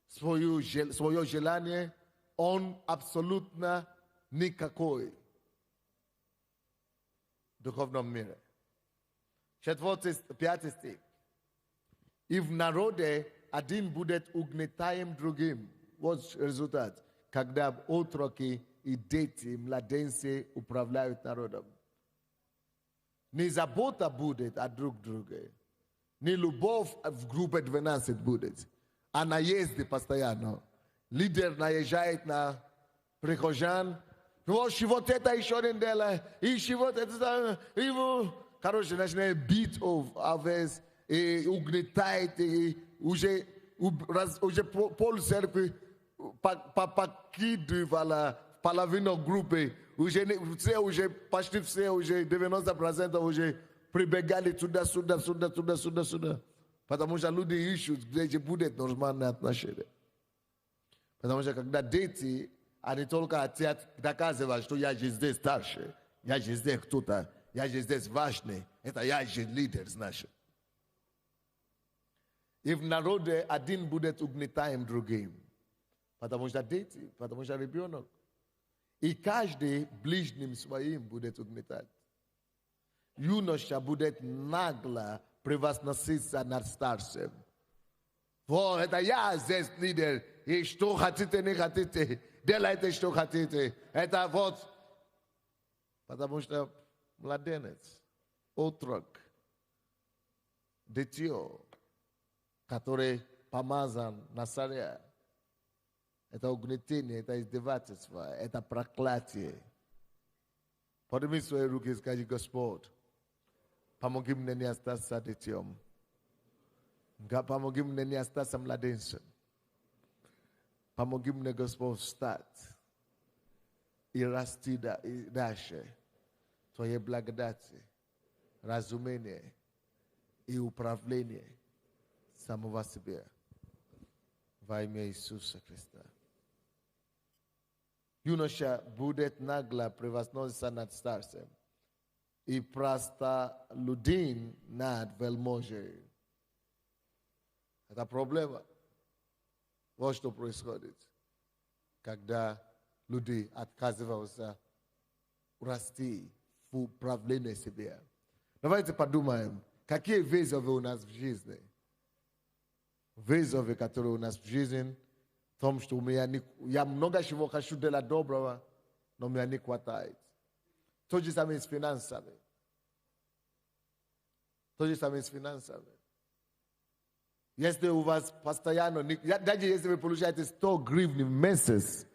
свое желание, он абсолютно никакой в духовном мире. 4-5 стих. И в народе один будет угнетаем другим. Вот результат. Когда отроки и дети, младенцы управляют народом. не забота будет о друг друге, не любовь в группе 12 будет, а наезды постоянно. Лидер наезжает на прихожан, вот это еще не делает, и вот это, короче, начинает бить овес, и угнетает, и уже пол церкви покидывала половину группы, уже почти все, уже 90% уже прибегали сюда. Потому что люди ищут, где будет нормальное отношение. Потому что когда дети, они только хотят доказывать, что я же здесь старше, я же здесь кто-то, я же здесь важный, это я же лидер, значит. И в народе один будет угнетаем другим. Потому что дети, потому что ребенок. И каждый ближним своим будет угнетать. Юноша будет нагло превозноситься над старшим. Вот, это я здесь лидер. И что хотите, не хотите. Делайте, что хотите. Это вот. Потому что младенец, отрок, дитё, который помазан на царя, это угнетение, это издевательство, это проклятие. Подними свои руки и скажи: Господь, помоги мне не остаться детем. Помоги мне не остаться младенцем. Помоги мне, Господь, встать и расти дальше. Твоей благодати, разумение и управление самого себя. Во имя Иисуса Христа. Юноша будет нагло превозноситься над старцем и простолюдин над вельможей. Это проблема. Вот что происходит, когда люди отказываются расти в управлении себя. Давайте подумаем, какие вызовы у нас в жизни. Вызовы, которые у нас в жизни, в том, что я много чего хочу делать доброго, но меня не хватает. То же самое с финансами. Если у вас постоянно, даже если вы получаете 100 гривен в месяц,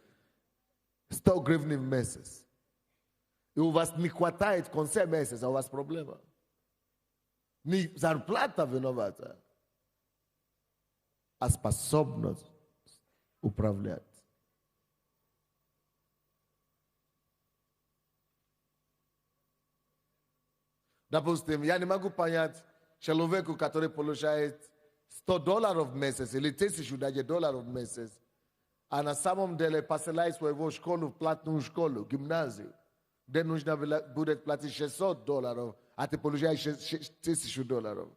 и у вас не хватает в конце месяца, у вас проблема. Не зарплата виновата, а способность управлять. Допустим, я не могу понять человеку, который получает $100 в месяц или $1000 в месяц, а на самом деле посылает своего школу в платную школу, гимназию, где нужно будет платить $600, а ты получаешь $1000.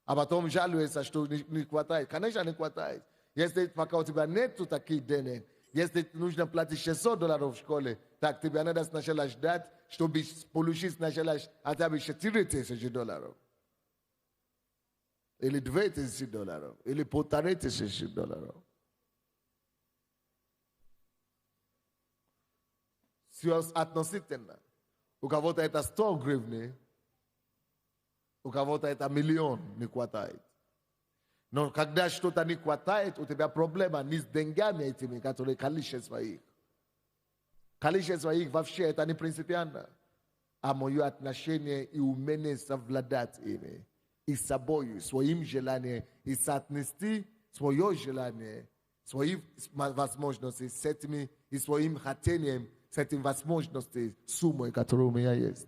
А потом жалуется, что не хватает. Конечно, не хватает. Если пока у тебя нет таких денег, если нужно платить $600 в школе, так тебе надо сначала ждать, чтобы получить сначала хотя бы $4000. Или $2000, или $1500. Все относительно. У кого-то это 100 гривен, у кого-то это 1 миллион не хватает. Но когда что-то не хватает, у тебя проблема не с деньгами этими, которые количество их. Количество их вообще это не принципиально, а мое отношение и умение совладать ими. И собой, своим желанием, и соотнести свое желание, свои возможности с этими, и своим хотением, с этим возможностями, суммой, которая у меня есть.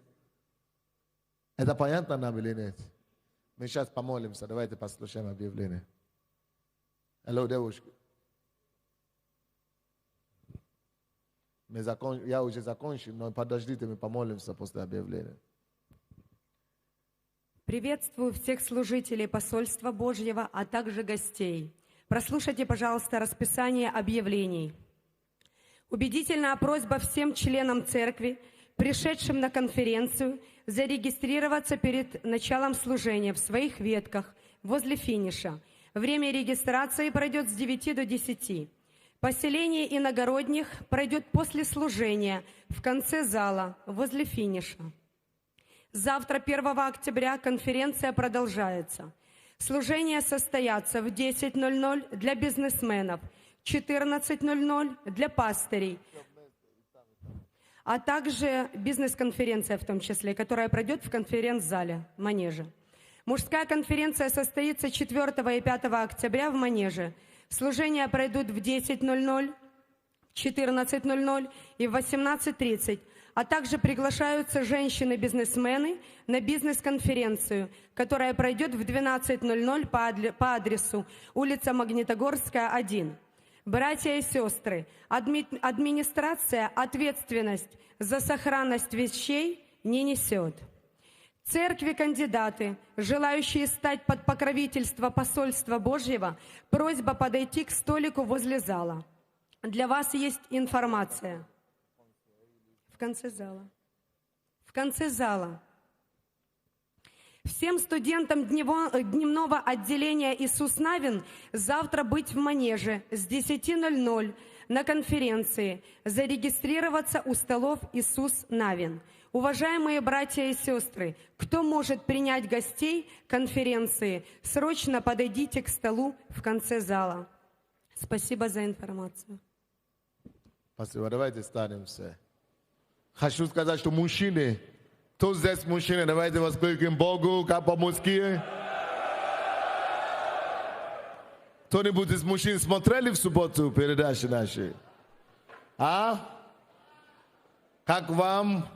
Это понятно нам или нет? Мы сейчас помолимся, давайте послушаем объявление. Алло, девушка. Я уже закончил, но подождите, мы помолимся после объявления. Приветствую всех служителей посольства Божьего, а также гостей. Прослушайте, пожалуйста, расписание объявлений. Убедительная просьба всем членам церкви, пришедшим на конференцию, зарегистрироваться перед началом служения в своих ветках возле финиша. Время регистрации пройдет с 9 до 10. Поселение иногородних пройдет после служения в конце зала возле финиша. Завтра, 1 октября, конференция продолжается. Служения состоятся в 10:00 для бизнесменов, 14:00 для пастырей, а также бизнес-конференция в том числе, которая пройдет в конференц-зале в Манеже. Мужская конференция состоится 4 и 5 октября в Манеже. Служения пройдут в 10:00, в 14:00 и в 18:30. А также приглашаются женщины-бизнесмены на бизнес-конференцию, которая пройдет в 12:00 по адресу улица Магнитогорская, 1. Братья и сестры, администрация ответственность за сохранность вещей не несет. Церкви кандидаты, желающие стать под покровительство посольства Божьего, просьба подойти к столику возле зала. Для вас есть информация. В конце зала. В конце зала. Всем студентам дневного отделения «Иисус Навин» завтра быть в Манеже с 10:00 на конференции, зарегистрироваться у столов «Иисус Навин». Уважаемые братья и сестры, кто может принять гостей конференции, срочно подойдите к столу в конце зала. Спасибо за информацию. Спасибо. Давайте станемся. Хочу сказать, что мужчины, кто здесь мужчины, давайте воскликнем Богу, как по-мужски. Кто-нибудь из мужчин смотрели в субботу передачи наши? А? Как вам?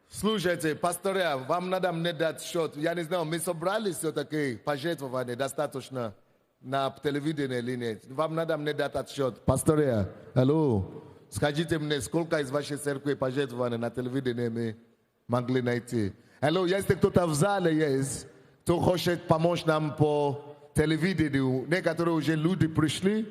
Слушайте, пастыря, вам надо мне дать счет. Я не знаю, мы собрали все-таки пожертвования достаточно на телевидении или нет. Вам надо мне дать отчет. Пастыря, алло. Скажите мне, сколько из вашей церкви пожертвований на телевидении мы могли найти? Алло, если кто-то в зале есть, кто хочет помочь нам по телевидению, некоторые уже люди пришли,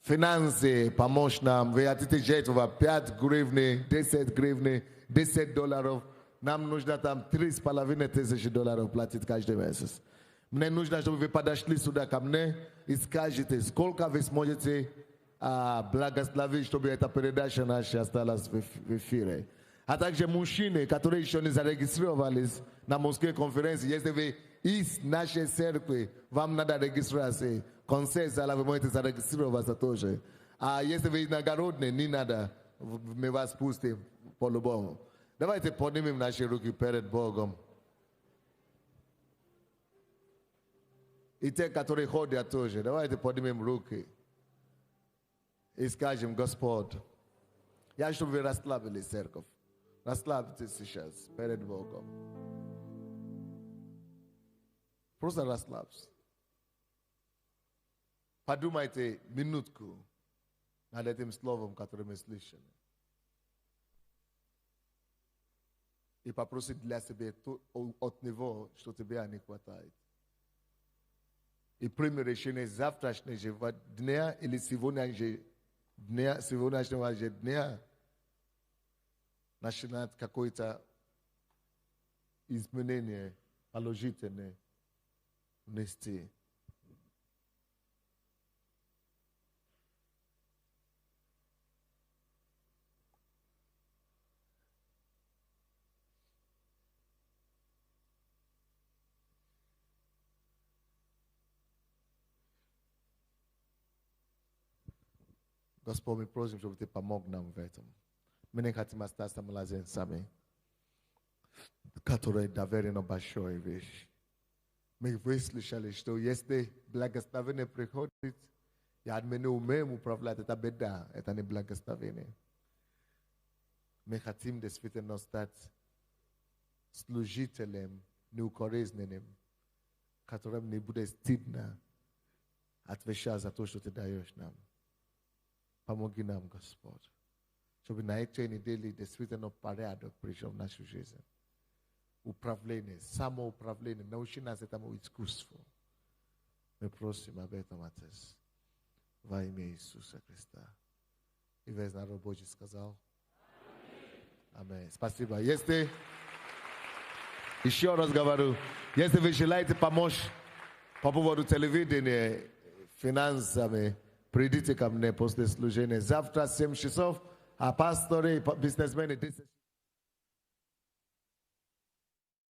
финансы помочь нам, вы хотите жертвовать 5 гривны, 10 гривны, $10, нам нужно там $3,500 платить каждый месяц. Мне нужно, чтобы вы подошли сюда ко мне и скажете, сколько вы сможете благословить, чтобы эта передача наша осталась в эфире. А также мужчины, которые еще не зарегистрировались на мужской конференции, если вы из нашей церкви, вам надо регистрироваться. Концерт зала вы можете зарегистрироваться тоже. А если вы иногородные, не надо, мы вас пустим по-любому. Давайте поднимем наши руки перед Богом. И те, которые ходят тоже, давайте поднимем руки. И скажем, Господь, я чтобы вы расслабились, церковь. Расслабьтесь сейчас перед Богом. Просто расслабься. Подумайте минутку над этим словом, которое мы слышали. И попросить для себя от Него, что тебе не хватает. И прими решение завтрашнего дня или сегодняшнего дня начинать какое-то изменение положительное внести. Господь, мы просим, чтобы Ты помог нам в этом. Мы не хотим остаться младенцами, которые доверены большой вещи. Мы выслушали, что если благословение приходит, и мы не умеем управлять, это беда, это не благословение. Мы хотим действительно стать служителем неукоризненным, которым не будет стыдно отвечать за то, что Ты даешь нам. Помоги нам, Господь, чтобы на этой неделе действительно порядок пришел в нашу жизнь. Управление, самоуправление, научи нас этому искусству. Мы просим об этом, Отец, во имя Иисуса Христа. И весь народ Божий сказал. Аминь. Спасибо. Если, еще раз говорю, если вы желаете помочь по поводу телевидения, финансами, придите ко мне после служения. Завтра 7 часов, а пасторы, бизнесмены 10